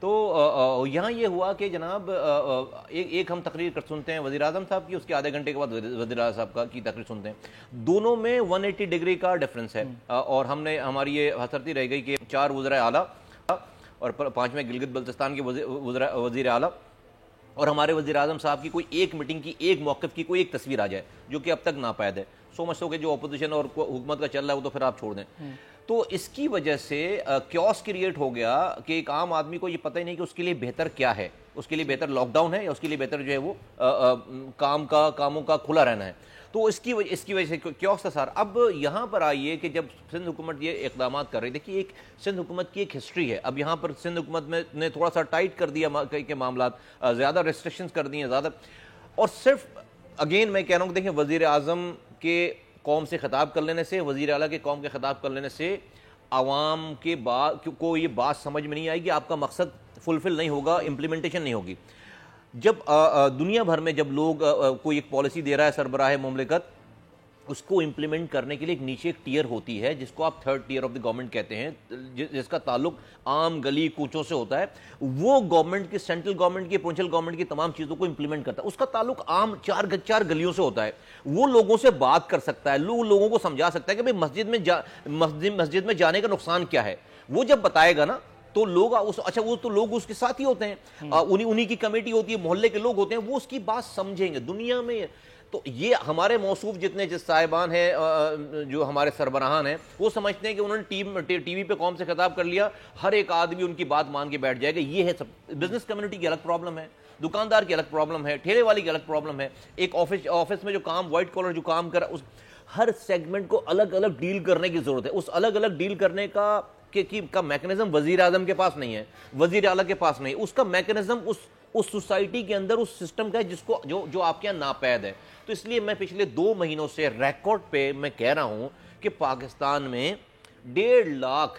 تو یہاں یہ ہوا کہ جناب ایک ہم تقریر کر سنتے ہیں وزیر اعظم صاحب کی، اس کے آدھے گھنٹے کے بعد وزیر اعظم صاحب کی تقریر سنتے ہیں، دونوں میں 180 ڈگری کا ڈفرنس ہے، اور ہماری یہ حسرتی رہ گئی کہ 4 وزراء اعلیٰ اور 5ویں گلگت بلتستان کے وزیر اعلیٰ اور ہمارے وزیر اعظم صاحب کی کوئی ایک میٹنگ کی، ایک موقف کی کوئی ایک تصویر آ جائے، جو کہ اب تک ناپید ہے۔ سو مچ سو کہ جو اپوزیشن اور حکومت کا چل رہا ہے وہ تو پھر آپ چھوڑ دیں۔ تو اس کی وجہ سے کیوس کریٹ ہو گیا کہ ایک عام آدمی کو یہ پتہ ہی نہیں کہ اس کے لیے بہتر کیا ہے، اس کے لیے بہتر لاک ڈاؤن ہے یا اس کے لیے بہتر جو ہے وہ کاموں کا کھلا رہنا ہے۔ تو اس کی وجہ سے کیوس تھا سر۔ اب یہاں پر آئیے کہ جب سندھ حکومت یہ اقدامات کر رہی، دیکھیے ایک سندھ حکومت کی ایک ہسٹری ہے۔ اب یہاں پر سندھ حکومت نے تھوڑا سا ٹائٹ کر دیا کہ معاملات، زیادہ ریسٹرکشنز کر دی ہیں زیادہ، اور صرف اگین میں کہہ رہا ہوں کہ دیکھیں وزیر اعظم کے قوم سے خطاب کر لینے سے، وزیر اعلیٰ کے قوم کے خطاب کر لینے سے عوام کے کو یہ بات سمجھ میں نہیں آئے گی، آپ کا مقصد فلفل نہیں ہوگا، امپلیمنٹیشن نہیں ہوگی۔ جب دنیا بھر میں جب لوگ کوئی ایک پالیسی دے رہا ہے سربراہ مملکت، اس کو امپلیمنٹ کرنے کے لیے نیچے ایک ٹیئر ہوتی ہے جس کو آپ 3rd tier of the government کہتے ہیں، جس کا تعلق عام گلی کوچوں سے ہوتا ہے، وہ گورنمنٹ کی، سینٹرل گورنمنٹ کی، پروونشل گورنمنٹ کی تمام چیزوں کو امپلیمنٹ کرتا ہے۔ اس کا تعلق عام 4 گلیوں سے ہوتا ہے، وہ لوگوں سے بات کر سکتا ہے، لوگوں کو سمجھا سکتا ہے کہ بھئی مسجد میں جانے کا نقصان کیا ہے۔ وہ جب بتائے گا نا تو لوگ اچھا وہ تو لوگ اس کے ساتھ ہی ہوتے ہیں، انہی کی کمیٹی ہوتی ہے، محلے کے لوگ ہوتے ہیں، وہ اس کی بات سمجھیں گے دنیا میں۔ تو یہ ہمارے موصوف جتنے صاحبان ہیں، جو ہمارے سربراہان ہیں، وہ سمجھتے ہیں کہ انہوں نے ٹی وی پہ قوم سے خطاب کر لیا، ہر ایک آدمی ان کی بات مان کے بیٹھ جائے گا۔ یہ ہے سب، بزنس کمیونٹی کی الگ پرابلم ہے، دکاندار کی الگ پرابلم ہے، ٹھیلے والی کی الگ پرابلم ہے، ایک آفس میں جو کام وائٹ کالر جو کام کر، ہر سیگمنٹ کو الگ الگ ڈیل کرنے کی ضرورت ہے۔ اس الگ الگ ڈیل کرنے کا میکنزم وزیر اعظم کے پاس نہیں ہے، وزیر اعلیٰ کے پاس نہیں، اس کا میکنزم اس سوسائٹی کے اندر، اس سسٹم کا ہے جس کو جو آپ کے یہاں ناپید ہے۔ تو اس لیے میں پچھلے 2 مہینوں سے ریکارڈ پہ میں کہہ رہا ہوں کہ پاکستان میں 1.5 لاکھ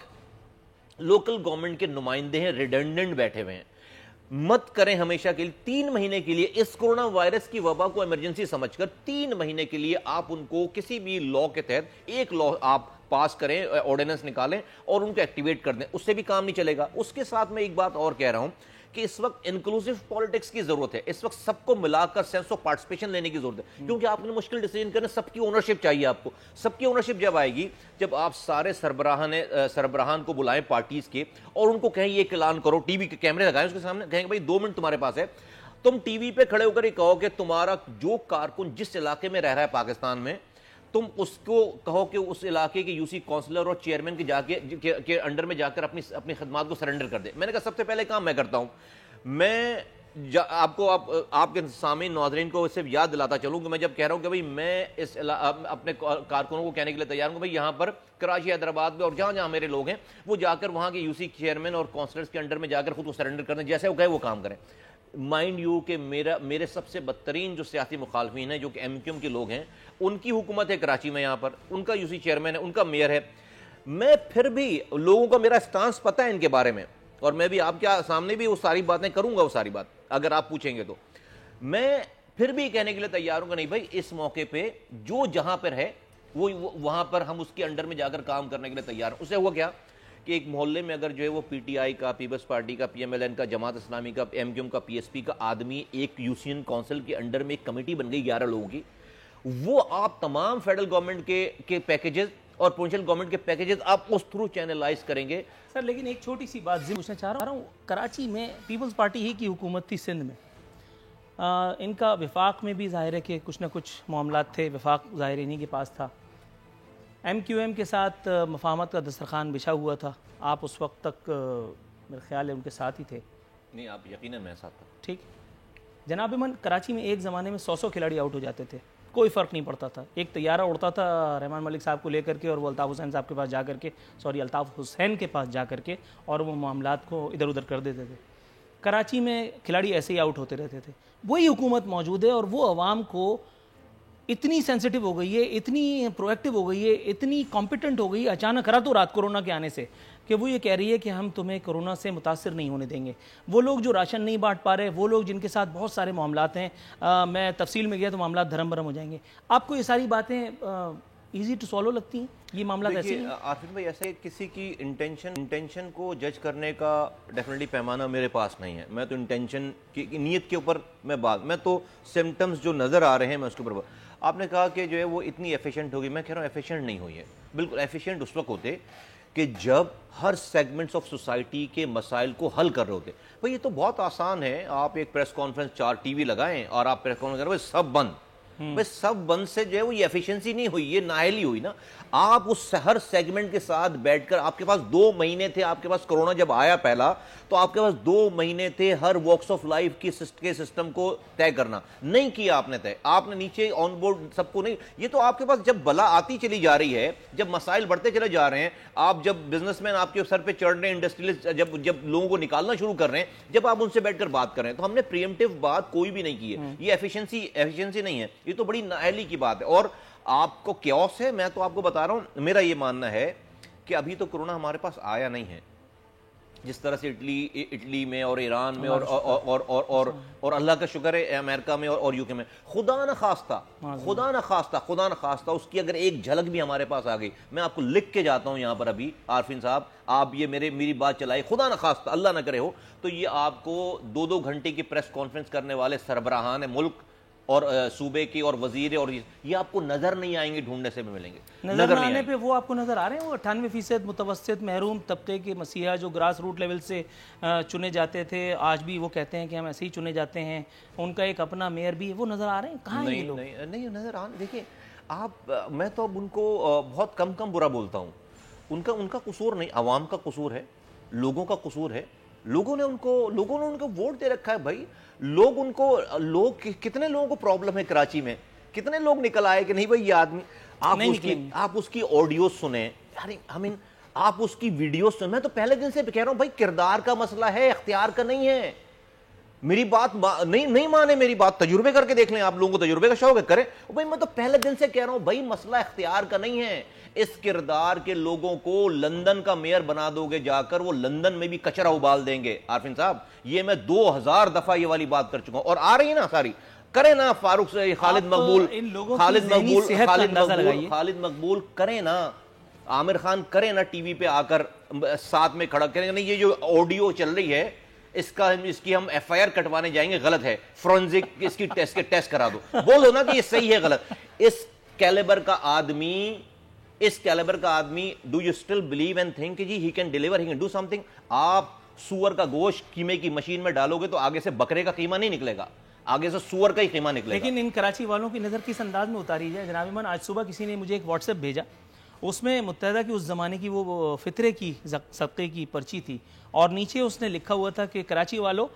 لوکل گورنمنٹ کے نمائندے ہیں، ریڈنڈنٹ بیٹھے ہوئے ہیں۔ مت کریں ہمیشہ کے لیے 3 مہینے کے لیے اس کورونا وائرس کی وبا کو ایمرجنسی سمجھ کر 3 مہینے کے لیے آپ ان کو کسی بھی لا کے تحت ایک لا آپ پاس کریں، آرڈیننس نکالیں اور ان کو ایکٹیویٹ کر دیں، اس سے بھی کام نہیں چلے گا۔ اس کے ساتھ میں ایک بات اور کہہ رہا ہوں کہ اس وقت انکلوسیو پالیٹکس کی ضرورت ہے، اس وقت سب کو ملا کر سینس آف پارٹیسپیشن لینے کی ضرورت ہے، کیونکہ آپ نے مشکل ڈیسیجن کرنا، سب کی اونرشپ چاہیے آپ کو۔ سب کی اونرشپ جب آئے گی، جب آپ سارے سربراہان کو بلائیں پارٹیز کے اور ان کو کہیں یہ اعلان کرو، ٹی وی کے کیمرے لگائیں اس کے سامنے، کہیں بھائی 2 منٹ تمہارے پاس ہے، تم ٹی وی پہ کھڑے ہو کر یہ کہو کہ تمہارا جو کارکن جس علاقے میں رہ رہا ہے پاکستان میں، تم اس کو کہو کہ اس علاقے کے یو سی کونسلر اور چیئرمین کے انڈر میں جا کر اپنی خدمات کو سرنڈر کر دے۔ میں نے کہا سب سے پہلے کام میں کرتا ہوں، میں آپ کے سامعین ناظرین کو صرف یاد دلاتا چلوں کہ میں جب کہہ رہا ہوں کہ بھئی میں اپنے کارکنوں کو کہنے کے لیے تیار ہوں کہ بھئی یہاں پر کراچی، حیدرآباد میں اور جہاں میرے لوگ ہیں وہ جا کر وہاں کے یو سی چیئرمین اور کونسلرز کے انڈر میں جا کر خود کو سرنڈر کر دیں، جیسے وہ کہے وہ کام کریں۔ مائنڈ یو کہ میرے سب سے بدترین جو سیاسی مخالفین ہیں، جو کہ ایم کیو ایم کے لوگ ہیں، ان کی حکومت ہے کراچی میں، یہاں پر ان کا یو سی چیئرمین ہے، ان کا میئر ہے۔ میں پھر بھی لوگوں کا میرا سٹانس پتہ ہے ان کے بارے میں، اور میں بھی آپ کے سامنے بھی وہ ساری باتیں کروں گا، وہ ساری بات اگر آپ پوچھیں گے تو میں پھر بھی کہنے کے لیے تیار ہوں کہ نہیں بھائی اس موقع پہ جو جہاں پر ہے وہ وہاں پر ہم اس کے انڈر میں جا کر کام کرنے کے لیے تیار ہیں۔ اس سے ہوا کیا کہ ایک محلے میں اگر جو ہے وہ پی ٹی آئی کا، پیپلز پارٹی کا، پی ایم ایل این کا، جماعت اسلامی کا، ایم کیو ایم کا، پی ایس پی کا آدمی ایک یوسین کونسل کے انڈر میں ایک کمیٹی بن گئی 11 لوگوں کی، وہ آپ تمام فیڈرل گورنمنٹ کے پیکیجز اور پروونشل گورنمنٹ کے پیکیجز آپ اس تھرو چینلائز کریں گے۔ سر لیکن ایک چھوٹی سی بات پوچھنا چاہ رہا ہوں، کراچی میں پیپلز پارٹی ہی کی حکومت تھی سندھ میں، ان کا وفاق میں بھی ظاہر ہے کہ کچھ نہ کچھ معاملات تھے، وفاق ظاہر انہی کے پاس تھا، ایم کیو ایم کے ساتھ مفاہمت کا دسترخوان بچھا ہوا تھا، آپ اس وقت تک میرے خیال ہے ان کے ساتھ ہی تھے۔ نہیں، آپ یقیناً میں ساتھ تھا۔ ٹھیک جناب من، کراچی میں ایک زمانے میں 100 کھلاڑی آؤٹ ہو جاتے تھے، کوئی فرق نہیں پڑتا تھا، ایک طیارہ اڑتا تھا رحمان ملک صاحب کو لے کر کے اور وہ الطاف حسین صاحب کے پاس جا کر کے، الطاف حسین کے پاس جا کر کے، اور وہ معاملات کو ادھر ادھر کر دیتے تھے۔ کراچی میں کھلاڑی ایسے ہی آؤٹ ہوتے رہتے تھے۔ وہی حکومت موجود ہے اور وہ عوام کو اتنی سینسٹیو ہو گئی ہے، اتنی پرو ایکٹیو ہو گئی ہے، اتنی کمپیٹنٹ ہو گئی ہے اچانک راتوں رات کورونا کے آنے سے، کہ وہ یہ کہہ رہی ہے کہ ہم تمہیں کورونا سے متاثر نہیں ہونے دیں گے۔ وہ لوگ جو راشن نہیں بانٹ پا رہے، وہ لوگ جن کے ساتھ بہت سارے معاملات ہیں، میں تفصیل میں گیا تو معاملات دھرم برم ہو جائیں گے۔ آپ کو یہ ساری باتیں ایزی ٹو سالو لگتی ہیں یہ معاملہ ایسے ہیں؟ عارفین بھائی ایسے کسی کی انٹینشن کو جج کرنے کا ڈیفینیٹلی پیمانہ میرے پاس نہیں ہے. میں تو انٹینشن کی نیت کے اوپر میں تو سمٹمز جو نظر آ رہے ہیں میں اس کے اوپر. آپ نے کہا کہ جو ہے وہ اتنی ایفیشینٹ ہوگی, میں کہہ رہا ہوں ایفیشینٹ نہیں ہوئی ہے. بالکل ایفیشینٹ اس وقت ہوتے کہ جب ہر سیگمنٹس آف سوسائٹی کے مسائل کو حل کر رہے ہوتے. بھئی یہ تو بہت آسان ہے, آپ ایک پریس کانفرنس 4 ٹی وی لگائیں اور آپ پریس کانفرنس کریں سب بند. بھئی سب بند سے جو ہے وہ یہ ایفیشنسی نہیں ہوئی, یہ نااہلی ہوئی نا. آپ اس ہر سیگمنٹ کے ساتھ بیٹھ کر, آپ کے پاس 2 مہینے تھے, آپ کے پاس کرونا جب آیا پہلا تو آپ کے پاس 2 مہینے تھے ہر واکس آف لائف کے سسٹم کو طے کرنا. نہیں کیا آپ نے طے, آپ نے نیچے آن بورڈ سب کو نہیں. یہ تو آپ کے پاس جب بلا آتی چلی جا رہی ہے, جب مسائل بڑھتے چلے جا رہے ہیں, آپ جب بزنس مین آپ کے سر پہ چڑھ رہے ہیں, انڈسٹریلسٹ جب لوگوں کو نکالنا شروع کر رہے ہیں, جب آپ ان سے بیٹھ کر بات کر رہے ہیں, تو ہم نے پریمپٹیو بات کوئی بھی نہیں کی ہے. یہ ایفیشنسی نہیں ہے, یہ تو بڑی نااہلی کی بات ہے. اور آپ کو کیوس ہے, میں تو آپ کو بتا رہا ہوں, میرا یہ ماننا ہے کہ ابھی تو کرونا ہمارے پاس آیا نہیں ہے. جس طرح سے اٹلی میں اور ایران میں اور اللہ کا شکر ہے امریکہ میں اور یوکے میں, خدا نہ خواستہ اس کی اگر ایک جھلک بھی ہمارے پاس آ گئی, میں آپ کو لکھ کے جاتا ہوں یہاں پر ابھی عارفین صاحب, آپ یہ میری بات چلائی, خدا نہ خواستہ اللہ نہ کرے ہو, تو یہ آپ کو 2 گھنٹے کی پریس کانفرنس کرنے والے سربراہان ملک اور صوبے کی اور وزیر اور یہ آپ کو نظر نہیں آئیں گے, ڈھونڈنے سے بھی ملیں گے. نظر آنے پہ وہ آپ کو نظر آ رہے ہیں, وہ 98% متوسط محروم طبقے کے مسیحا جو گراس روٹ لیول سے چنے جاتے تھے, آج بھی وہ کہتے ہیں کہ ہم ایسے ہی چنے جاتے ہیں, ان کا ایک اپنا میئر بھی ہے, وہ نظر آ رہے ہیں کہاں ہیں یہ لوگ؟ نہیں نظر آ. دیکھیں آپ, میں تو اب ان کو بہت کم برا بولتا ہوں. ان کا قصور نہیں, عوام کا قصور ہے, لوگوں کا قصور ہے. لوگوں نے ان کو ووٹ دے رکھا ہے بھائی. کتنے لوگوں کو پرابلم ہے کراچی میں, کتنے لوگ نکل آئے کہ نہیں بھائی یہ آدمی, آپ اس کی آڈیو سنیں, آپ اس کی ویڈیو سنیں. میں تو پہلے دن سے کہہ رہا ہوں بھائی کردار کا مسئلہ ہے, اختیار کا نہیں ہے. میری بات نہیں مانے, میری بات تجربے کر کے دیکھ لیں, آپ لوگوں کو تجربے کا شوق ہے کریں. بھائی میں تو پہلے دن سے کہہ رہا ہوں بھائی مسئلہ اختیار کا نہیں ہے. اس کردار کے لوگوں کو لندن کا میئر بنا دو گے جا کر, وہ لندن میں بھی کچرا ابال دیں گے. عارفین صاحب یہ میں 2000 دفعہ یہ والی بات کر چکا ہوں, اور آ رہی ہے نا ساری. کریں نا فاروق سے خالد مقبول کریں نا, عامر خان کریں نا, ٹی وی پہ آ کر ساتھ میں کھڑا کریں. نہیں یہ جو آڈیو چل رہی ہے اس کی ہم ایف آئی آر کٹوانے جائیں گے, غلط ہے, فورنزک اس کی ٹیسٹ کرا دو, بول دو نا کہ یہ صحیح ہے غلط. اس کیلیبر کا آدمی do you still believe and think جی he can deliver, he can do something. آپ سور کا گوشت قیمے کی مشین میں ڈالو گے تو آگے سے بکرے کا قیمہ نہیں نکلے گا, آگے سے سور کا ہی قیمہ نکلے گا. لیکن ان کراچی والوں کی نظر کس انداز میں اتاری جائے جناب ایمان؟ آج صبح کسی نے مجھے ایک واٹس ایپ بھیجا, اس میں متحدہ کی اس زمانے کی وہ فطرے کی صدقے کی پرچی تھی, اور نیچے اس نے لکھا ہوا تھا کہ کراچی والوں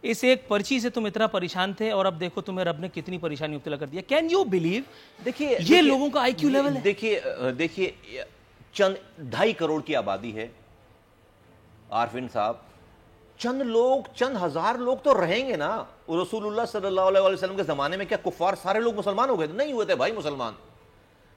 اس ایک پرچی سے تم اتنا پریشان تھے اور اب دیکھو تمہیں رب نے کتنی پریشانی مبتلا کر دیا. Can you believe? دیکھیے یہ لوگوں کا آئی کیو لیول ہے. دیکھیے 2.5 کروڑ کی آبادی ہے عارفین صاحب, چند ہزار لوگ تو رہیں گے نا. رسول اللہ صلی اللہ علیہ وسلم کے زمانے میں کیا کفار سارے لوگ مسلمان ہو گئے؟ نہیں ہوئے تھے بھائی مسلمان.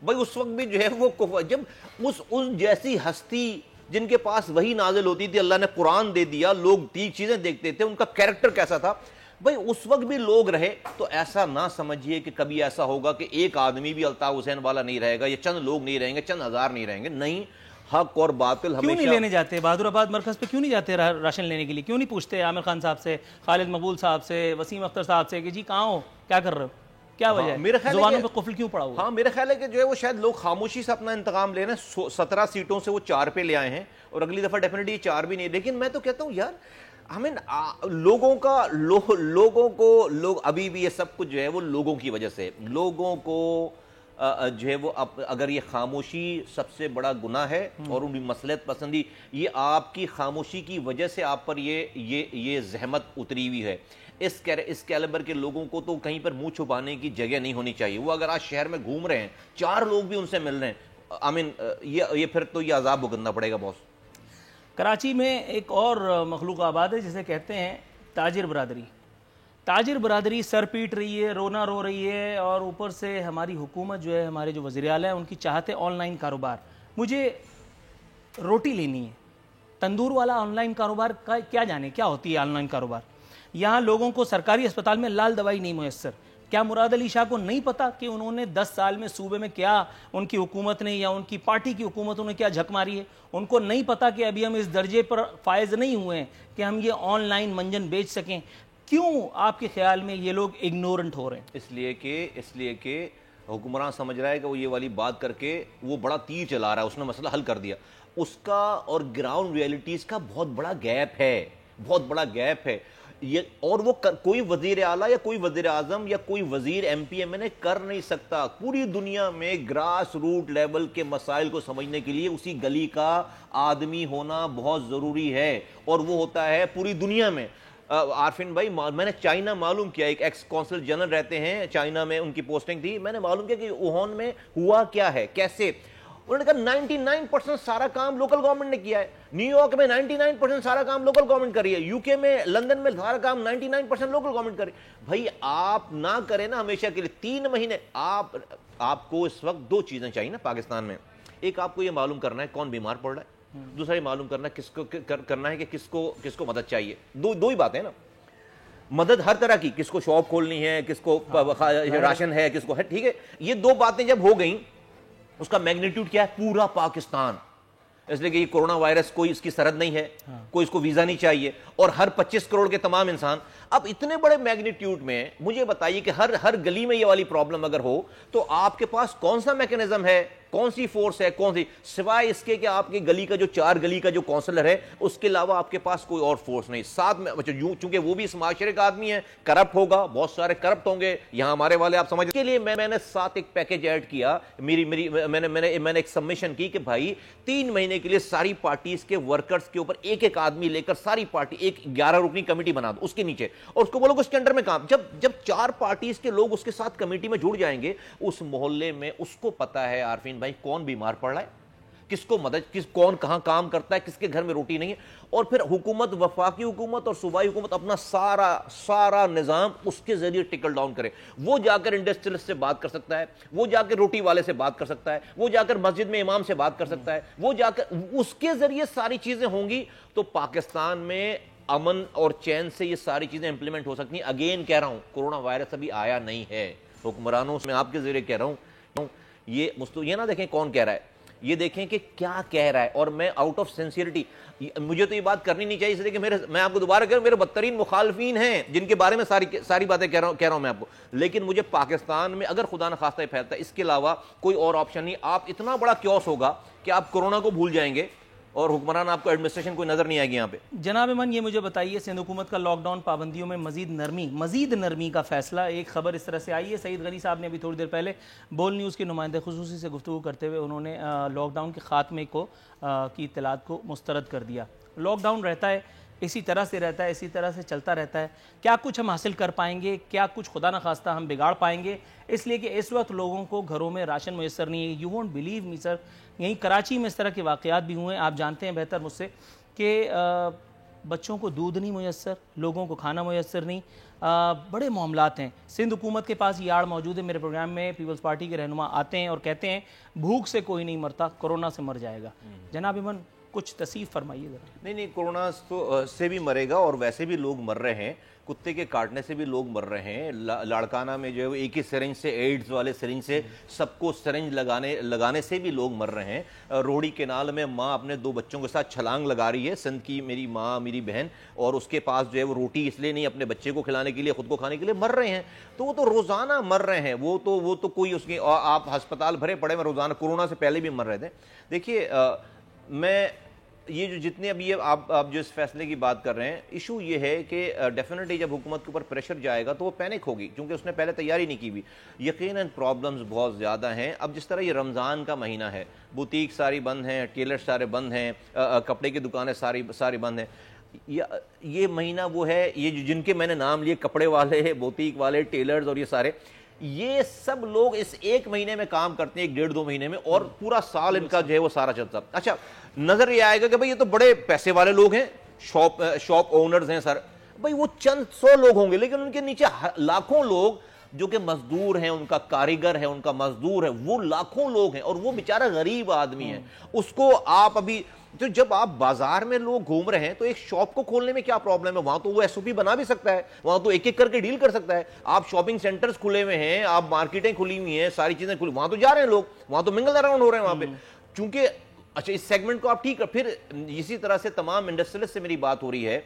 بھائی اس وقت بھی جو ہے وہ کفار, جب اس جیسی ہستی جن کے پاس وہی نازل ہوتی تھی, اللہ نے قرآن دے دیا, لوگ 3 چیزیں دیکھتے تھے, ان کا کیریکٹر کیسا تھا, بھئی اس وقت بھی لوگ رہے. تو ایسا نہ سمجھیے کہ کبھی ایسا ہوگا کہ ایک آدمی بھی الطاف حسین والا نہیں رہے گا, یا چند لوگ نہیں رہیں گے, چند ہزار نہیں رہیں گے. نہیں, حق اور باطل ہمیشہ. کیوں نہیں لینے جاتے بہادر آباد مرکز پہ, کیوں نہیں جاتے راشن لینے کے لیے؟ کیوں نہیں پوچھتے عامر خان صاحب سے, خالد مقبول صاححب سے, وسیم اختر صاحب سے کہ جی کہاں ہو, کیا کر رہے ہو, کیا وجہ ہے؟ زبانوں پہ قفل کیوں پڑا ہوا؟ ہاں میرا خیال ہے کہ جو ہے وہ شاید لوگ خاموشی سے اپنا انتقام لے رہے ہیں. 17 سیٹوں سے وہ 4 پہ لے آئے ہیں, اور اگلی دفعہ ڈیفینیٹلی 4 بھی نہیں. لیکن میں تو کہتا ہوں یار, ہمیں لوگوں کو ابھی بھی یہ سب کچھ جو ہے وہ لوگوں کی وجہ سے, لوگوں کو جو ہے وہ اگر یہ خاموشی سب سے بڑا گناہ ہے اور ان کی مصلحت پسندی, یہ آپ کی خاموشی کی وجہ سے آپ پر یہ زحمت اتری ہوئی ہے. اس کیلیبر کے لوگوں کو تو کہیں پر منہ چھپانے کی جگہ نہیں ہونی چاہیے. وہ اگر آج شہر میں گھوم رہے ہیں, 4 لوگ بھی ان سے مل رہے ہیں, یہ پھر تو یہ عذاب بھگتنا پڑے گا باس. کراچی میں ایک اور مخلوق آباد ہے جسے کہتے ہیں تاجر برادری. تاجر برادری سر پیٹ رہی ہے, رونا رو رہی ہے, اور اوپر سے ہماری حکومت جو ہے, ہمارے جو وزیر اعلیٰ ہیں, ان کی چاہت ہے آن لائن کاروبار. مجھے روٹی لینی ہے, تندور والا آن لائن کاروبار کا کیا جانے کیا ہوتی ہے آن لائن کاروبار. یہاں لوگوں کو سرکاری اسپتال میں لال دوائی نہیں میسر, کیا مراد علی شاہ کو نہیں پتا کہ انہوں نے 10 سال میں صوبے میں کیا ان کی حکومت نے یا ان کی پارٹی کی حکومتوں نے کیا جھک ماری ہے؟ ان کو نہیں پتا کہ ابھی ہم اس درجے پر فائز نہیں ہوئے ہیں کہ ہم یہ آن لائن منجن بیچ سکیں؟ کیوں آپ کے خیال میں یہ لوگ اگنورنٹ ہو رہے ہیں؟ اس لیے کہ حکمران سمجھ رہا ہے کہ وہ یہ والی بات کر کے وہ بڑا تیر چلا رہا ہے، اس نے مسئلہ حل کر دیا. اس کا اور گراؤنڈ ریئلٹیز کا بہت بڑا گیپ ہے. اور وہ کوئی وزیر اعلیٰ یا کوئی وزیر اعظم یا کوئی وزیر ایم پی ایم این اے کر نہیں سکتا. پوری دنیا میں گراس روٹ لیول کے مسائل کو سمجھنے کے لیے اسی گلی کا آدمی ہونا بہت ضروری ہے، اور وہ ہوتا ہے پوری دنیا میں. عارفین بھائی، میں نے چائنا معلوم کیا، ایک ایکس کونسل جنرل رہتے ہیں چائنا میں، ان کی پوسٹنگ تھی، میں نے معلوم کیا کہ ووہان میں ہوا کیا ہے، کیسے. انہوں نے کہا 99% سارا کام لوکل گورنمنٹ نے کیا ہے. نیو یارک میں 99% سارا کام لوکل گورنمنٹ کر رہی ہے. یو کے میں، لندن میں سارا کام 99% لوکل گورنمنٹ کر رہی ہے. بھائی آپ نہ کریں نا ہمیشہ کے لیے 3 مہینے. آپ کو اس وقت 2 چیزیں چاہیے نا پاکستان میں. ایک آپ کو یہ معلوم کرنا ہے کون بیمار پڑ رہا ہے، دوسرا یہ معلوم کرنا ہے کرنا ہے کہ کس کو مدد چاہیے. دو ہی باتیں نا. مدد ہر طرح کی، کس کو شاپ کھولنی ہے، کس کو راشن ہے، کس کو ہے. ٹھیک ہے، یہ 2 باتیں جب ہو گئیں، اس کا میگنیٹیوڈ کیا ہے؟ پورا پاکستان. اس لیے کہ یہ کورونا وائرس کوئی اس کی سرحد نہیں ہے، کوئی اس کو ویزا نہیں چاہیے، اور ہر 25 کروڑ کے تمام انسان. اب اتنے بڑے میگنیٹیوڈ میں مجھے بتائیے کہ ہر گلی میں یہ والی پرابلم اگر ہو تو آپ کے پاس کون سا میکنزم ہے، کون سی فورس ہے، کون سی، سوائے اس کے کہ آپ کی گلی کا جو 4 گلی کا جو کونسلر ہے، اس کے علاوہ آپ کے پاس کوئی اور فورس نہیں. ساتھ میں چونکہ وہ بھی اس معاشرے کا آدمی ہے، کرپٹ ہوگا، بہت سارے کرپٹ ہوں گے یہاں ہمارے والے، آپ سمجھ. کے لیے میں نے ساتھ ایک پیکیج ایڈ کیا. میں نے ایک سبمیشن کی کہ بھائی 3 مہینے کے لیے ساری پارٹیز کے ورکرز کے اوپر ایک آدمی لے کر ساری پارٹی ایک 11 رکنی کمیٹی بنا دو اس کے نیچے، اور اس کو بولو کہ اس کے انڈر میں کام. جب 4 پارٹیز کے لوگ اس کے ساتھ کمیٹی میں جڑ جائیں گے، اس محلے میں اس کو پتا ہے عارفین بھائی کون بیمار پڑ رہا ہے، کس کو مدد، کون کہاں کام کرتا ہے، کس کے گھر میں روٹی نہیں ہے. اور پھر حکومت، وفاقی حکومت اور صوبائی حکومت اپنا سارا نظام اس کے ذریعے ٹکل ڈاؤن کرے. وہ جا کر انڈسٹریلسٹ سے بات کر سکتا ہے، وہ جا کر روٹی والے سے بات کر سکتا ہے، وہ جا کر مسجد میں امام سے بات کر سکتا ہے، وہ جا کر اس کے ذریعے ساری چیزیں ہوں گی تو پاکستان میں امن اور چین سے یہ ساری چیزیں امپلیمنٹ ہو سکتی ہیں. اگین کہہ رہا ہوں، کورونا وائرس ابھی آیا نہیں ہے. حکمرانوں میں آپ کے ذریعے کہہ رہا ہوں، یہ نہ دیکھیں کون کہہ رہا ہے، یہ دیکھیں کہ کیا کہہ رہا ہے. اور میں آؤٹ آف سینسیئرٹی، مجھے تو یہ بات کرنی نہیں چاہیے، اس لیے کہ میں آپ کو دوبارہ کہہ رہا ہوں، میرے بدترین مخالفین ہیں جن کے بارے میں ساری باتیں کہہ رہا ہوں میں آپ کو. لیکن مجھے پاکستان میں اگر خدا نخواستہ پھیلتا ہے، اس کے علاوہ کوئی اور آپشن نہیں. آپ اتنا بڑا کیوس ہوگا کہ آپ کورونا کو بھول جائیں گے اور حکمران آپ کو ایڈمنسٹریشن کوئی نظر نہیں آئے گی یہاں پہ. جناب ایمن، یہ مجھے بتائیے، سندھ حکومت کا لاک ڈاؤن پابندیوں میں مزید نرمی کا فیصلہ. ایک خبر اس طرح سے آئی ہے، سعید غنی صاحب نے ابھی تھوڑی دیر پہلے بول نیوز کے نمائندے خصوصی سے گفتگو کرتے ہوئے انہوں نے لاک ڈاؤن کے خاتمے کی اطلاعات کو مسترد کر دیا. لاک ڈاؤن رہتا ہے، اسی طرح سے رہتا ہے، اسی طرح سے چلتا رہتا ہے. کیا کچھ ہم حاصل کر پائیں گے؟ کیا کچھ خدا نخواستہ ہم بگاڑ پائیں گے؟ اس لیے کہ اس وقت لوگوں کو گھروں میں راشن میسر نہیں ہے. یو وونٹ بلیو می سر، یہیں کراچی میں اس طرح کے واقعات بھی ہوئے ہیں، آپ جانتے ہیں بہتر مجھ سے، کہ بچوں کو دودھ نہیں میسر، لوگوں کو کھانا میسر نہیں. بڑے معاملات ہیں. سندھ حکومت کے پاس یہ آڑ موجود ہے. میرے پروگرام میں پیپلز پارٹی کے رہنما آتے ہیں اور کہتے ہیں بھوک سے کوئی نہیں مرتا، کورونا سے مر جائے گا. جناب ایمن، کچھ تصیف فرمائیے ذرا. نہیں، کورونا سے بھی مرے گا، اور ویسے بھی لوگ مر رہے ہیں. کتے کے کاٹنے سے بھی لوگ مر رہے ہیں. لاڑکانہ میں جو ہے ایک ہی سرنج سے، ایڈز والے سرنج سے سب کو سرنج لگانے سے بھی لوگ مر رہے ہیں. روڑی کینال میں ماں اپنے 2 بچوں کے ساتھ چھلانگ لگا رہی ہے، سندھ کی میری ماں، میری بہن، اور اس کے پاس جو ہے وہ روٹی اس لیے نہیں، اپنے بچے کو کھلانے کے لیے، خود کو کھانے کے لیے مر رہے ہیں. تو وہ تو روزانہ مر رہے ہیں. وہ تو کوئی اس کی، آپ ہسپتال بھرے پڑے میں روزانہ، کورونا سے پہلے بھی مر رہے تھے. دیکھیے، میں یہ جو جتنے ابھی آپ جو اس فیصلے کی بات کر رہے ہیں، ایشو یہ ہے کہ ڈیفینیٹلی جب حکومت کے اوپر پریشر جائے گا تو وہ پینک ہوگی، کیونکہ اس نے پہلے تیاری نہیں کی ہوئی. یقیناً پرابلمز بہت زیادہ ہیں. اب جس طرح یہ رمضان کا مہینہ ہے، بوتیک ساری بند ہیں، ٹیلر سارے بند ہیں، کپڑے کی دکانیں ساری بند ہیں. یہ مہینہ وہ ہے، یہ جن کے میں نے نام لیے، کپڑے والے، بوتیک والے، ٹیلرز اور یہ سارے، یہ سب لوگ اس 1 مہینے میں کام کرتے ہیں، 1-1.5-2 مہینے میں، اور پورا سال ان کا جو ہے وہ سارا چلتا. اچھا، نظر یہ آئے گا کہ بھئی یہ تو بڑے پیسے والے لوگ ہیں، شاپ اونرز ہیں سر. بھئی وہ چند 100 لوگ ہوں گے، لیکن ان کے نیچے لاکھوں لوگ جو کہ مزدور ہیں, ان کا کاریگر ہے, ان کا مزدور ہے, وہ لاکھوں لوگ ہیں اور وہ بیچارہ غریب آدمی ہے. اس کو آپ ابھی تو جب آپ بازار میں لوگ گھوم رہے ہیں تو ایک شاپ کو کھولنے میں کیا پرابلم ہے؟ وہاں تو وہ ایس او پی بنا بھی سکتا ہے, وہاں تو ایک ایک کر کے ڈیل کر سکتا ہے. آپ شاپنگ سینٹرز کھلے ہوئے ہیں, آپ مارکیٹیں کھلی ہوئی ہیں, ساری چیزیں کھلی, وہاں تو جا رہے ہیں لوگ, وہاں تو منگل اراؤنڈ ہو رہے ہیں وہاں پہ. چونکہ اچھا اس سیگمنٹ کو آپ ٹھیک ہے. پھر اسی طرح سے تمام انڈسٹریلسٹ سے میری بات ہو رہی ہے,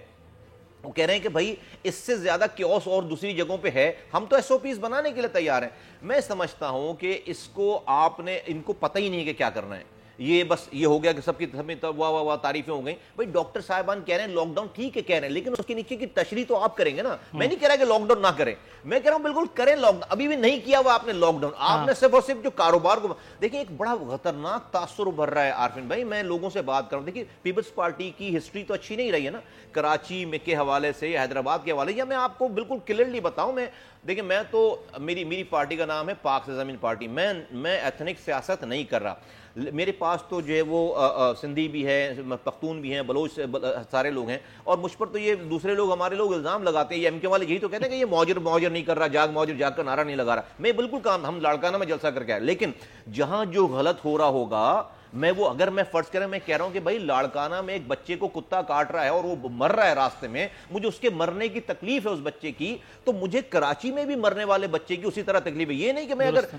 وہ کہہ رہے ہیں کہ بھائی اس سے زیادہ کیوس اور دوسری جگہوں پہ ہے, ہم تو ایس او پیز بنانے کے لیے تیار ہیں. میں سمجھتا ہوں کہ اس کو آپ نے, ان کو پتہ ہی نہیں کہ کیا کرنا ہے. یہ بس یہ ہو گیا کہ سب کی واہ تعریفیں ہو گئیں. بھائی ڈاکٹر صاحبان کہہ رہے ہیں لاک ڈاؤن ٹھیک ہے کہہ رہے ہیں, لیکن اس کے نیچے کی تشریح تو آپ کریں گے نا. میں نہیں کہہ رہا کہ لاک ڈاؤن نہ کریں, میں کہہ رہا ہوں بالکل کریں لاک ڈاؤن. ابھی بھی نہیں کیا ہوا آپ نے لاک ڈاؤن, آپ نے صرف اور صرف جو کاروبار کو دیکھیں. ایک بڑا خطرناک تاثر ابھر رہا ہے عارفین بھائی. میں لوگوں سے بات کروں, دیکھیے پیپلز پارٹی کی ہسٹری تو اچھی نہیں رہی ہے نا, کراچی میں کے حوالے سے یا حیدرآباد کے حوالے سے. یا میں آپ کو بالکل کلیئرلی بتاؤں, میں دیکھیں میں تو میری پارٹی کا نام ہے پاک سے زمین پارٹی. میں ایتھنک سیاست نہیں کر رہا. میرے پاس تو جو ہے وہ سندھی بھی ہے, پختون بھی ہیں, بلوچ سارے لوگ ہیں, اور مجھ پر تو یہ دوسرے لوگ ہمارے لوگ الزام لگاتے ہیں, یہ ایم کے والے یہی تو کہتے ہیں کہ یہ موجر نہیں کر رہا, موجر جاگ کر نعرہ نہیں لگا رہا. میں بالکل کام, ہم لاڑکانہ میں جلسہ کر کے آئے, لیکن جہاں جو غلط ہو رہا ہوگا میں وہ اگر میں فرض کریں, میں کہہ رہا ہوں کہ بھائی لاڑکانہ میں ایک بچے کو کتا کاٹ رہا ہے اور وہ مر رہا ہے راستے میں, مجھے اس کے مرنے کی تکلیف ہے اس بچے کی, تو مجھے کراچی میں بھی مرنے والے بچے کی اسی طرح تکلیف ہے. یہ نہیں کہ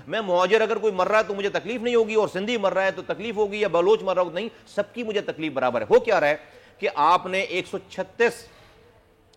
میں مہاجر اگر کوئی مر رہا ہے تو مجھے تکلیف نہیں ہوگی, اور سندھی مر رہا ہے تو تکلیف ہوگی, یا بلوچ مر رہا ہو, نہیں, سب کی مجھے تکلیف برابر ہے. ہو کیا رہا ہے کہ آپ نے 136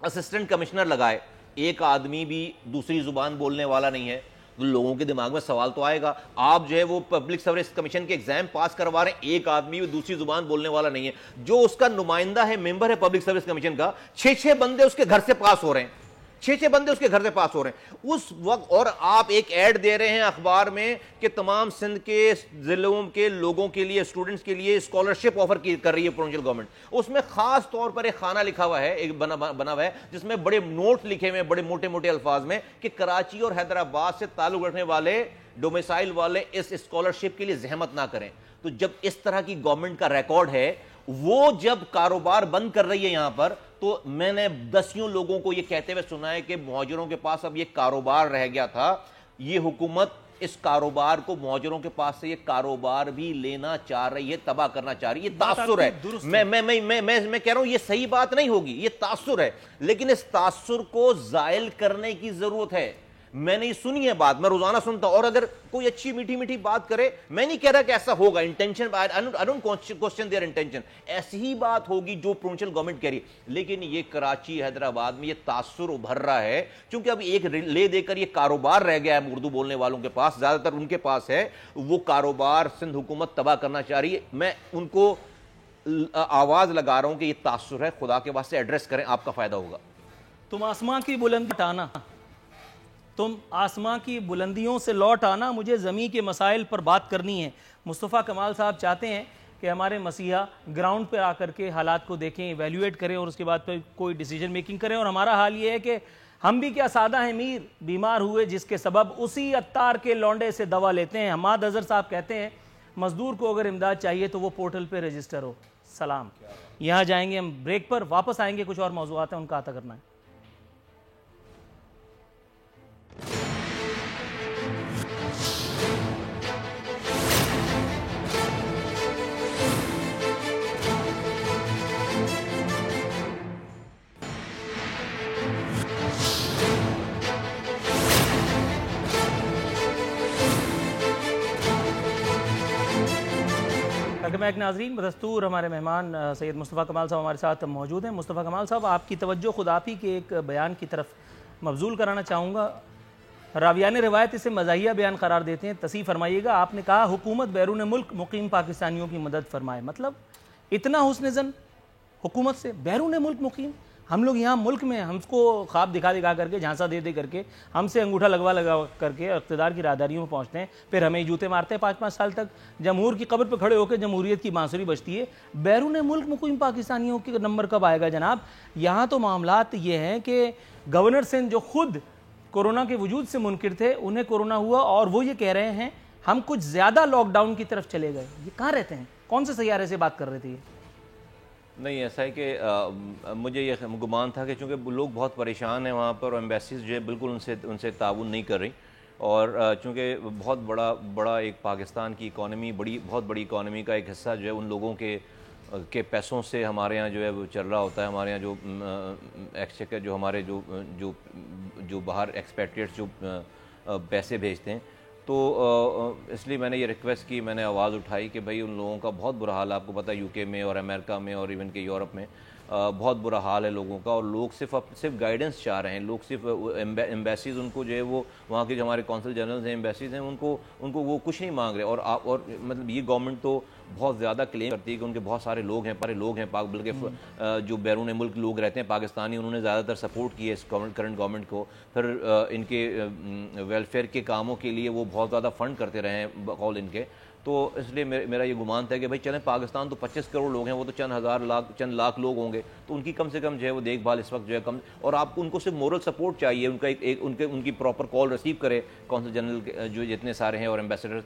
اسسٹنٹ کمشنر لگائے, ایک آدمی بھی دوسری زبان بولنے والا نہیں ہے. لوگوں کے دماغ میں سوال تو آئے گا. آپ جو ہے وہ پبلک سروس کمیشن کے ایگزام پاس کروا رہے ہیں, ایک آدمی دوسری زبان بولنے والا نہیں ہے. جو اس کا نمائندہ ہے, ممبر ہے پبلک سروس کمیشن کا, 6 بندے اس کے گھر سے پاس ہو رہے ہیں, 6 بندے اس کے گھر سے پاس ہو رہے ہیں اس وقت. اور آپ ایک ایڈ دے رہے ہیں اخبار میں کہ تمام سندھ کے ضلعوں کے لوگوں کے لیے, اسٹوڈنٹس کے لیے اسکالرشپ آفر کر رہی ہے پروونشل گورنمنٹ. اس میں خاص طور پر ایک خانہ لکھا ہوا ہے, ایک بنا ہوا ہے, جس میں بڑے نوٹ لکھے ہوئے ہیں بڑے موٹے موٹے الفاظ میں کہ کراچی اور حیدرآباد سے تعلق رکھنے والے ڈومیسائل والے اس اسکالرشپ کے لیے زحمت نہ کریں. تو جب اس طرح کی گورنمنٹ کا ریکارڈ ہے, وہ جب کاروبار بند کر رہی ہے یہاں پر, تو میں نے دسیوں لوگوں کو یہ کہتے ہوئے سنا ہے کہ مہاجروں کے پاس اب یہ کاروبار رہ گیا تھا. یہ حکومت اس کاروبار کو, مہاجروں کے پاس سے یہ کاروبار بھی لینا چاہ رہی ہے, تباہ کرنا چاہ رہی ہے. یہ تاثر ہے. میں کہہ رہا ہوں یہ صحیح بات نہیں ہوگی, یہ تاثر ہے, لیکن اس تاثر کو زائل کرنے کی ضرورت ہے. میں نے سنی ہے بات, میں روزانہ سنتا ہوں, اور اگر کوئی اچھی میٹھی بات کرے, میں نہیں کہہ رہا کہ ایسا ہوگا, intention I don't question their intention, ایسی ہی بات ہوگی جو پروونشل گورنمنٹ کہہ رہی ہے. لیکن یہ کراچی حیدرآباد میں یہ تاثر ابھر رہا ہے, چونکہ اب ایک لے دے کر یہ کاروبار رہ گیا ہے اردو بولنے والوں کے پاس, زیادہ تر ان کے پاس ہے. وہ کاروبار سندھ حکومت تباہ کرنا چاہ رہی ہے. میں ان کو آواز لگا رہا ہوں کہ یہ تاثر ہے, خدا کے واسطے ایڈریس کریں, آپ کا فائدہ ہوگا. تم آسمان کی بلندی ٹانا, تم آسمان کی بلندیوں سے لوٹ آنا, مجھے زمین کے مسائل پر بات کرنی ہے. مصطفیٰ کمال صاحب چاہتے ہیں کہ ہمارے مسیحا گراؤنڈ پہ آ کر کے حالات کو دیکھیں, ایویلیویٹ کریں, اور اس کے بعد پہ کوئی ڈیسیجن میکنگ کریں. اور ہمارا حال یہ ہے کہ ہم بھی کیا سادہ ہیں میر, بیمار ہوئے جس کے سبب اسی عطار کے لونڈے سے دوا لیتے ہیں. حماد اظہر صاحب کہتے ہیں مزدور کو اگر امداد چاہیے تو وہ پورٹل پہ رجسٹر ہو. سلام. یہاں جائیں گے ہم بریک پر, واپس آئیں گے, کچھ اور موضوعات ہیں ان کا عطا کرنا ہے. میک ناظرین, بدستور ہمارے مہمان سید مصطفیٰ کمال صاحب ہمارے ساتھ موجود ہیں. مصطفیٰ کمال صاحب, آپ کی توجہ خود آپ ہی کے ایک بیان کی طرف مبذول کرانا چاہوں گا. راویان روایت اسے مزاحیہ بیان قرار دیتے ہیں, تصحیح فرمائیے گا. آپ نے کہا حکومت بیرون ملک مقیم پاکستانیوں کی مدد فرمائے, مطلب اتنا حسن زن حکومت سے, بیرون ملک مقیم. ہم لوگ یہاں ملک میں ہم کو خواب دکھا کر کے, جھانسا دے کر کے, ہم سے انگوٹھا لگوا کر کے اقتدار کی راہداریوں میں پہنچتے ہیں, پھر ہمیں جوتے مارتے ہیں 5-5 سال تک. جمہور کی قبر پہ کھڑے ہو کے جمہوریت کی بانسری بجتی ہے. بیرون ملک مقیم پاکستانیوں کے نمبر کب آئے گا جناب؟ یہاں تو معاملات یہ ہیں کہ گورنر سندھ جو خود کورونا کے وجود سے منکر تھے, انہیں کورونا ہوا, اور وہ یہ کہہ رہے ہیں ہم کچھ زیادہ لاک ڈاؤن کی طرف چلے گئے. یہ کہاں رہتے ہیں, کون سے سیارے سے بات کر رہے تھے یہ؟ نہیں ایسا ہے کہ مجھے یہ گمان تھا کہ چونکہ لوگ بہت پریشان ہیں وہاں پر اور ایمبیسیز جو ہے بالکل ان سے تعاون نہیں کر رہی، اور چونکہ بہت بڑا ایک پاکستان کی اکانومی بہت بڑی اکانومی کا ایک حصہ جو ہے ان لوگوں کے پیسوں سے ہمارے ہاں جو ہے وہ چل رہا ہوتا ہے. ہمارے ہاں جو ایکسچیکر جو ہمارے جو باہر ایکسپیٹریٹس جو پیسے بھیجتے ہیں، تو اس لیے میں نے یہ ریکویسٹ کی، میں نے آواز اٹھائی کہ بھائی ان لوگوں کا بہت برا حال ہے. آپ کو پتہ ہے یو کے میں اور امریکہ میں اور ایون کہ یورپ میں بہت برا حال ہے لوگوں کا، اور لوگ صرف گائیڈنس چاہ رہے ہیں. لوگ صرف ایمبیسیز ان کو جو ہے وہ وہاں کے جو ہمارے کونسل جنرلز ہیں، ایمبیسیز ہیں، ان کو وہ کچھ نہیں مانگ رہے. اور مطلب یہ گورنمنٹ تو بہت زیادہ کلیم کرتی ہے کہ ان کے بہت سارے لوگ ہیں بلکہ جو بیرون ملک لوگ رہتے ہیں پاکستانی، انہوں نے زیادہ تر سپورٹ کی ہے اس کرنٹ گورنمنٹ کو. پھر ان کے ویلفیئر کے کاموں کے لیے وہ بہت زیادہ فنڈ کرتے رہے ہیں بقول ان کے. تو اس لیے میرا یہ گمان تھا کہ بھائی چلیں، پاکستان تو 25 کروڑ لوگ ہیں، وہ تو چند لاکھ لوگ ہوں گے، تو ان کی کم سے کم جو ہے وہ دیکھ بھال اس وقت جو ہے کم، اور آپ کو ان کو صرف مورل سپورٹ چاہیے. ان کا ان کی پراپر کال ریسیو کرے کونسل جنرل جو جتنے سارے ہیں اور ایمبیسڈرز.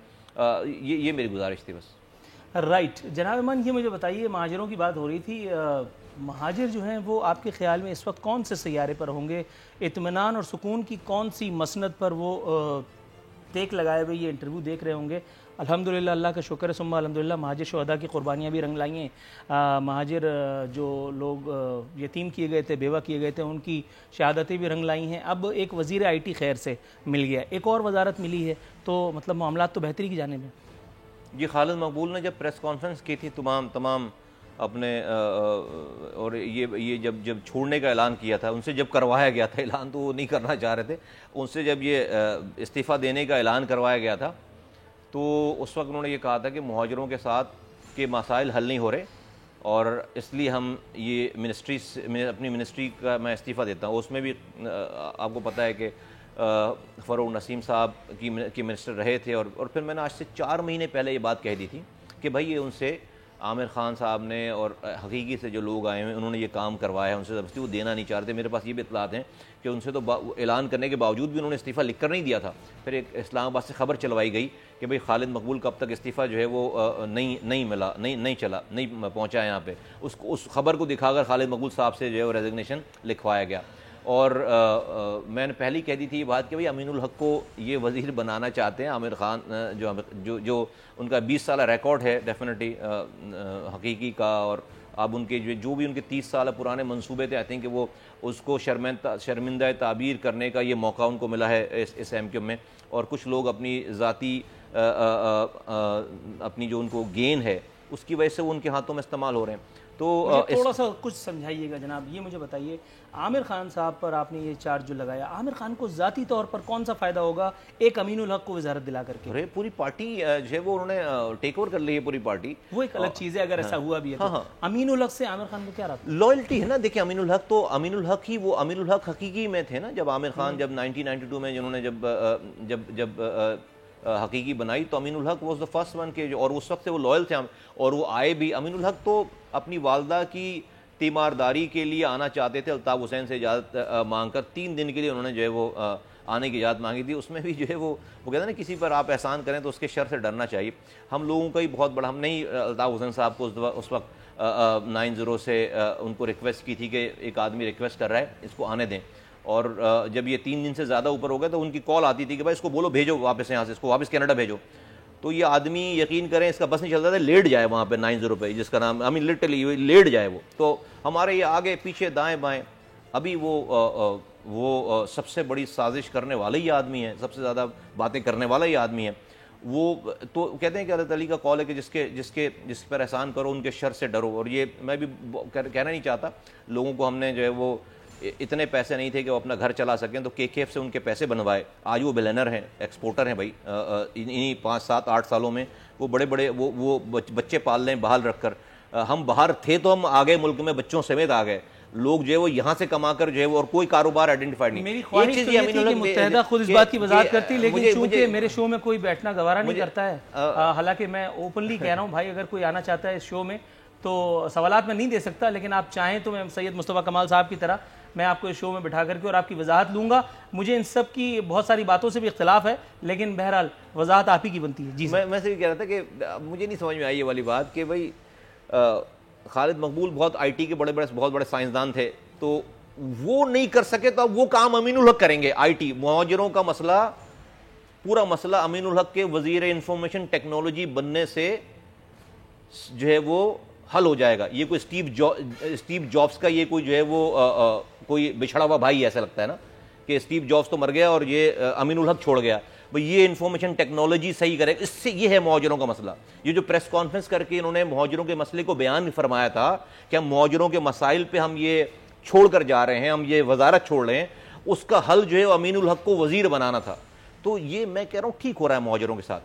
یہ میری گزارش تھی بس. رائٹ جناب ایمان، یہ مجھے بتائیے، مہاجروں کی بات ہو رہی تھی، مہاجر جو ہیں وہ آپ کے خیال میں اس وقت کون سے سیارے پر ہوں گے؟ اطمینان اور سکون کی کون سی مسند پر وہ ٹیک لگائے ہوئے یہ انٹرویو دیکھ رہے ہوں گے؟ الحمدللہ، اللہ کا شکر ہے ثم الحمدللہ، مہاجر شہداء کی قربانیاں بھی رنگ لائی ہیں. مہاجر جو لوگ یتیم کیے گئے تھے، بیوہ کیے گئے تھے، ان کی شہادتیں بھی رنگ لائی ہیں. اب ایک وزیر آئی ٹی خیر سے مل گیا، ایک اور وزارت ملی ہے، تو مطلب معاملات تو بہتری کی جانب ہیں. جی، خالد مقبول نے جب پریس کانفرنس کی تھی تمام اپنے اور یہ جب چھوڑنے کا اعلان کیا تھا، ان سے جب کروایا گیا تھا اعلان، تو وہ نہیں کرنا چاہ رہے تھے. ان سے جب یہ استعفیٰ دینے کا اعلان کروایا گیا تھا، تو اس وقت انہوں نے یہ کہا تھا کہ مہاجروں کے ساتھ کے مسائل حل نہیں ہو رہے، اور اس لیے ہم یہ اپنی منسٹری کا میں استعفیٰ دیتا ہوں. اس میں بھی آپ کو پتہ ہے کہ فروغ نسیم صاحب کی منسٹر رہے تھے، اور پھر میں نے آج سے 4 مہینے پہلے یہ بات کہہ دی تھی کہ بھائی یہ ان سے عامر خان صاحب نے اور حقیقی سے جو لوگ آئے ہیں انہوں نے یہ کام کروایا ہے، ان سے زبردستی وہ دینا نہیں چاہ رہے تھے. میرے پاس یہ بھی اطلاعات ہیں کہ ان سے تو اعلان کرنے کے باوجود بھی انہوں نے استعفیٰ لکھ کر نہیں دیا تھا. پھر ایک اسلام آباد سے خبر چلوائی گئی کہ بھئی خالد مقبول کا اب تک استعفیٰ جو ہے وہ نہیں پہنچا یہاں پہ. اس خبر کو دکھا کر خالد مقبول صاحب سے جو ہے وہ ریزگنیشن لکھوایا گیا. اور میں نے پہلے کہہ دی تھی یہ بات کہ بھئی امین الحق کو یہ وزیر بنانا چاہتے ہیں. عامر خان جو ان کا 20 سالہ ریکارڈ ہے ڈیفینیٹلی حقیقی کا، اور اب ان کے جو بھی ان کے 30 سالہ پرانے منصوبے تھے، آئی تھنک کہ وہ اس کو شرمندہ تعبیر کرنے کا یہ موقع ان کو ملا ہے اس ایم کیو میں. اور کچھ لوگ اپنی ذاتی اپنی جو ان کو گین ہے اس کی وجہ سے وہ ان کے ہاتھوں میں استعمال ہو رہے ہیں. تو تھوڑا سا کچھ سمجھائیے گا جناب. یہ مجھے بتائیے، عامر خان صاحب پر آپ نے یہ چارج جو لگایا، عامر خان کو ذاتی طور پر کون سا فائدہ ہوگا ایک امین الحق کو وزارت دلا کر کے؟ پوری پارٹی جو ہے وہ انہوں نے ٹیک اوور کر لی ہے پوری پارٹی. وہ ایک الگ چیز ہے اگر ایسا ہوا بھی ہے تو. امین الحق سے عامر خان کو کیا رابطہ؟ لائلٹی ہے نا. دیکھیں امین الحق ہی وہ امین الحق حقیقی میں تھے نا. جب عامر خان جب 1992 میں جنہوں نے جب حقیقی بنائی تو امین الحق واز دا فرسٹ ون کے، اور اس وقت سے وہ لائل تھے اور وہ آئے بھی. امین الحق تو اپنی والدہ کی تیمارداری کے لیے آنا چاہتے تھے، الطاف حسین سے اجازت مانگ کر 3 دن کے لیے انہوں نے جو ہے وہ آنے کی اجازت مانگی تھی. اس میں بھی جو ہے وہ کہتے ہیں نا کسی پر آپ احسان کریں تو اس کے شر سے ڈرنا چاہیے. ہم لوگوں کا ہی بہت بڑا، ہم نہیں الطاف حسین صاحب کو اس وقت 90 سے ان کو ریکویسٹ کی تھی کہ ایک آدمی ریکویسٹ کر رہا ہے اس کو آنے دیں، اور جب یہ 3 دن سے زیادہ اوپر ہو گئے تو ان کی کال آتی تھی کہ بھائی اس کو بولو بھیجو واپس یہاں سے، اس کو واپس کینیڈا بھیجو. تو یہ آدمی یقین کریں اس کا بس نہیں چلتا تھا، لیٹ جائے وہاں پہ 90 پہ، جس کا نام لٹرلی لیٹ جائے وہ. تو ہمارے یہ آگے پیچھے دائیں بائیں ابھی وہ سب سے بڑی سازش کرنے والا ہی آدمی ہے، سب سے زیادہ باتیں کرنے والا ہی آدمی ہے وہ. تو کہتے ہیں کہ اللہ تعالیٰ کا قول ہے کہ جس پر احسان کرو ان کے شر سے ڈرو. اور یہ میں بھی کہنا نہیں چاہتا، لوگوں کو ہم نے جو ہے وہ اتنے پیسے نہیں تھے کہ وہ اپنا گھر چلا سکیں تو KKF سے ان کے پیسے بنوائے. آج وہ بلینر ہیں، ایکسپورٹر ہیں بھائی. انہی 5 7 8 سالوں میں وہ بڑے وہ بچے پال لیں بحال رکھ کر. ہم باہر تھے تو ہم آگے ملک میں بچوں سمیت آ گئے. لوگ جو ہے وہ یہاں سے کما کر جو ہے وہ اور کوئی کاروبار آئیڈینٹیفائڈ نہیں. میری خواہش تو یہ تھی کہ متحدہ خود اس بات کی وضاحت کرتی، لیکن چونکہ میرے شو میں کوئی بیٹھنا گوارا نہیں کرتا ہے، حالانکہ میں اوپنلی کہہ رہا ہوں بھائی اگر کوئی آنا چاہتا ہے اس شو میں تو سوالات میں نہیں دے سکتا، لیکن آپ چاہیں تو میں سید مصطفیٰ کمال صاحب کی طرح میں آپ کو اس شو میں بٹھا کر کے اور آپ کی وضاحت لوں گا. مجھے ان سب کی بہت ساری باتوں سے بھی اختلاف ہے، لیکن بہرحال وضاحت آپ ہی کی بنتی ہے. جی میں سے بھی کہہ رہا تھا کہ مجھے نہیں سمجھ میں آئی یہ والی بات کہ بھائی خالد مقبول بہت IT کے بہت بڑے سائنسدان تھے, تو وہ نہیں کر سکے تو اب وہ کام امین الحق کریں گے. IT مہاجروں کا مسئلہ, پورا مسئلہ امین الحق کے وزیر انفارمیشن ٹیکنالوجی بننے سے جو ہے وہ حل ہو جائے گا. یہ کوئی اسٹیو جابس کا یہ کوئی جو ہے وہ کوئی بچھڑا ہوا بھائی ایسا لگتا ہے نا, کہ اسٹیو جابس تو مر گیا اور یہ امین الحق چھوڑ گیا, بھئی یہ انفارمیشن ٹیکنالوجی صحیح کرے. اس سے یہ ہے مہاجروں کا مسئلہ. یہ جو پریس کانفرنس کر کے انہوں نے مہاجروں کے مسئلے کو بیان فرمایا تھا کہ ہم مہاجروں کے مسائل پہ ہم یہ چھوڑ کر جا رہے ہیں, ہم یہ وزارت چھوڑ رہے ہیں, اس کا حل جو ہے امین الحق کو وزیر بنانا تھا. تو یہ میں کہہ رہا ہوں ٹھیک ہو رہا ہے مہاجروں کے ساتھ,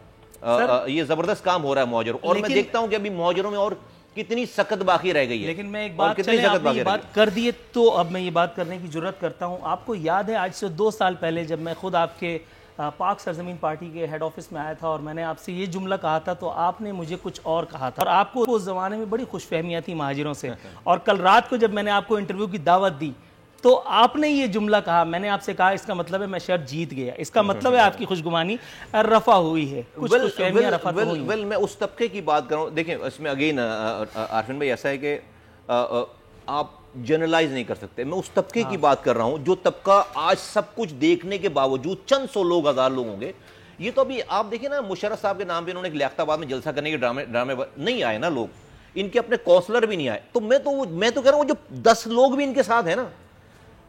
یہ زبردست کام ہو رہا ہے مہاجروں. اور میں دیکھتا ہوں کہ ابھی مہاجروں میں اور کتنی سخت باقی رہ گئی ہے. لیکن میں ایک بات, چلیں آپ نے یہ بات کر دی تو اب میں یہ بات کرنے کی جرات کرتا ہوں. آپ کو یاد ہے آج سے 2 سال پہلے جب میں خود آپ کے پاک سرزمین پارٹی کے ہیڈ آفس میں آیا تھا اور میں نے آپ سے یہ جملہ کہا تھا, تو آپ نے مجھے کچھ اور کہا تھا, اور آپ کو اس زمانے میں بڑی خوش فہمیاں تھیں مہاجروں سے. اور کل رات کو جب میں نے آپ کو انٹرویو کی دعوت دی تو آپ نے یہ جملہ کہا, میں نے آپ سے کہا اس کا مطلب ہے میں شرط جیت گیا, اس کا مطلب ہے آپ کی خوشگمانی رفع ہوئی ہے, کچھ خوش فہمیاں رفع ہوئی ہیں. میں اس طبقے کی بات کروں, دیکھیں اس میں اگین عارفین بھائی ایسا ہے کہ آپ جنرلائز نہیں کر سکتے. میں اس طبقے کی بات کر رہا ہوں جو طبقہ آج سب کچھ دیکھنے کے باوجود چند سو لوگ, 1000 لوگ ہوں گے. یہ تو ابھی آپ دیکھیں نا, مشرف صاحب کے نام پہ انہوں نے لیاقت آباد میں جلسہ کرنے کے ڈرامے نہیں آئے نا لوگ, ان کے اپنے کونسلر بھی نہیں آئے. تو میں تو کہہ رہا ہوں جو 10 لوگ بھی ان کے ساتھ ہیں نا,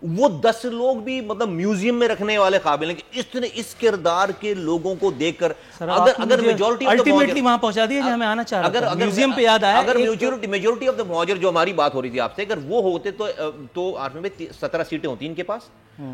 وہ 10 لوگ بھی مطلب میوزیم میں رکھنے والے قابل ہیں کہ اس کردار کے لوگوں کو دیکھ کر اگر میجورٹی الٹیمیٹلی وہاں پہنچا دیا جہاں میں آنا چاہ رہا تھا, میوزیم پہ یاد آیا, اگر میجورٹی آف دا مہاجر جو ہماری بات ہو رہی تھی آپ سے, اگر وہ ہوتے تو عارفین بھائی 17 سیٹیں ہوتی ان کے پاس,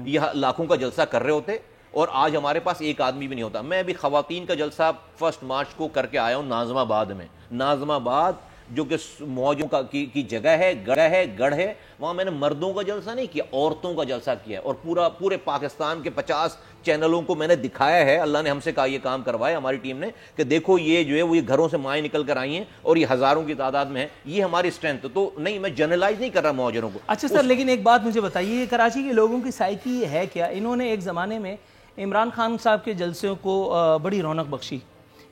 یہ لاکھوں کا جلسہ کر رہے ہوتے, اور آج ہمارے پاس ایک آدمی بھی نہیں ہوتا. میں ابھی خواتین کا جلسہ 1 مارچ کو کر کے آیا ہوں ناظم آباد میں. ناظم آباد جو کہ موجوں کی جگہ ہے, گڑھ ہے, وہاں میں نے مردوں کا جلسہ نہیں کیا, عورتوں کا جلسہ کیا, اور پورے پاکستان کے 50 چینلوں کو میں نے دکھایا ہے. اللہ نے ہم سے کہا یہ کام کروایا ہماری ٹیم نے کہ دیکھو یہ جو ہے وہ یہ گھروں سے مائیں نکل کر آئی ہیں اور یہ ہزاروں کی تعداد میں ہیں, یہ ہماری اسٹرینتھ. تو نہیں, میں جنرلائز نہیں کر رہا مہاجروں کو. اچھا سر, لیکن ایک بات مجھے بتائیے, یہ کراچی کے لوگوں کی سائیکی ہے کیا؟ انہوں نے ایک زمانے میں عمران خان صاحب کے جلسوں کو بڑی رونق بخشی.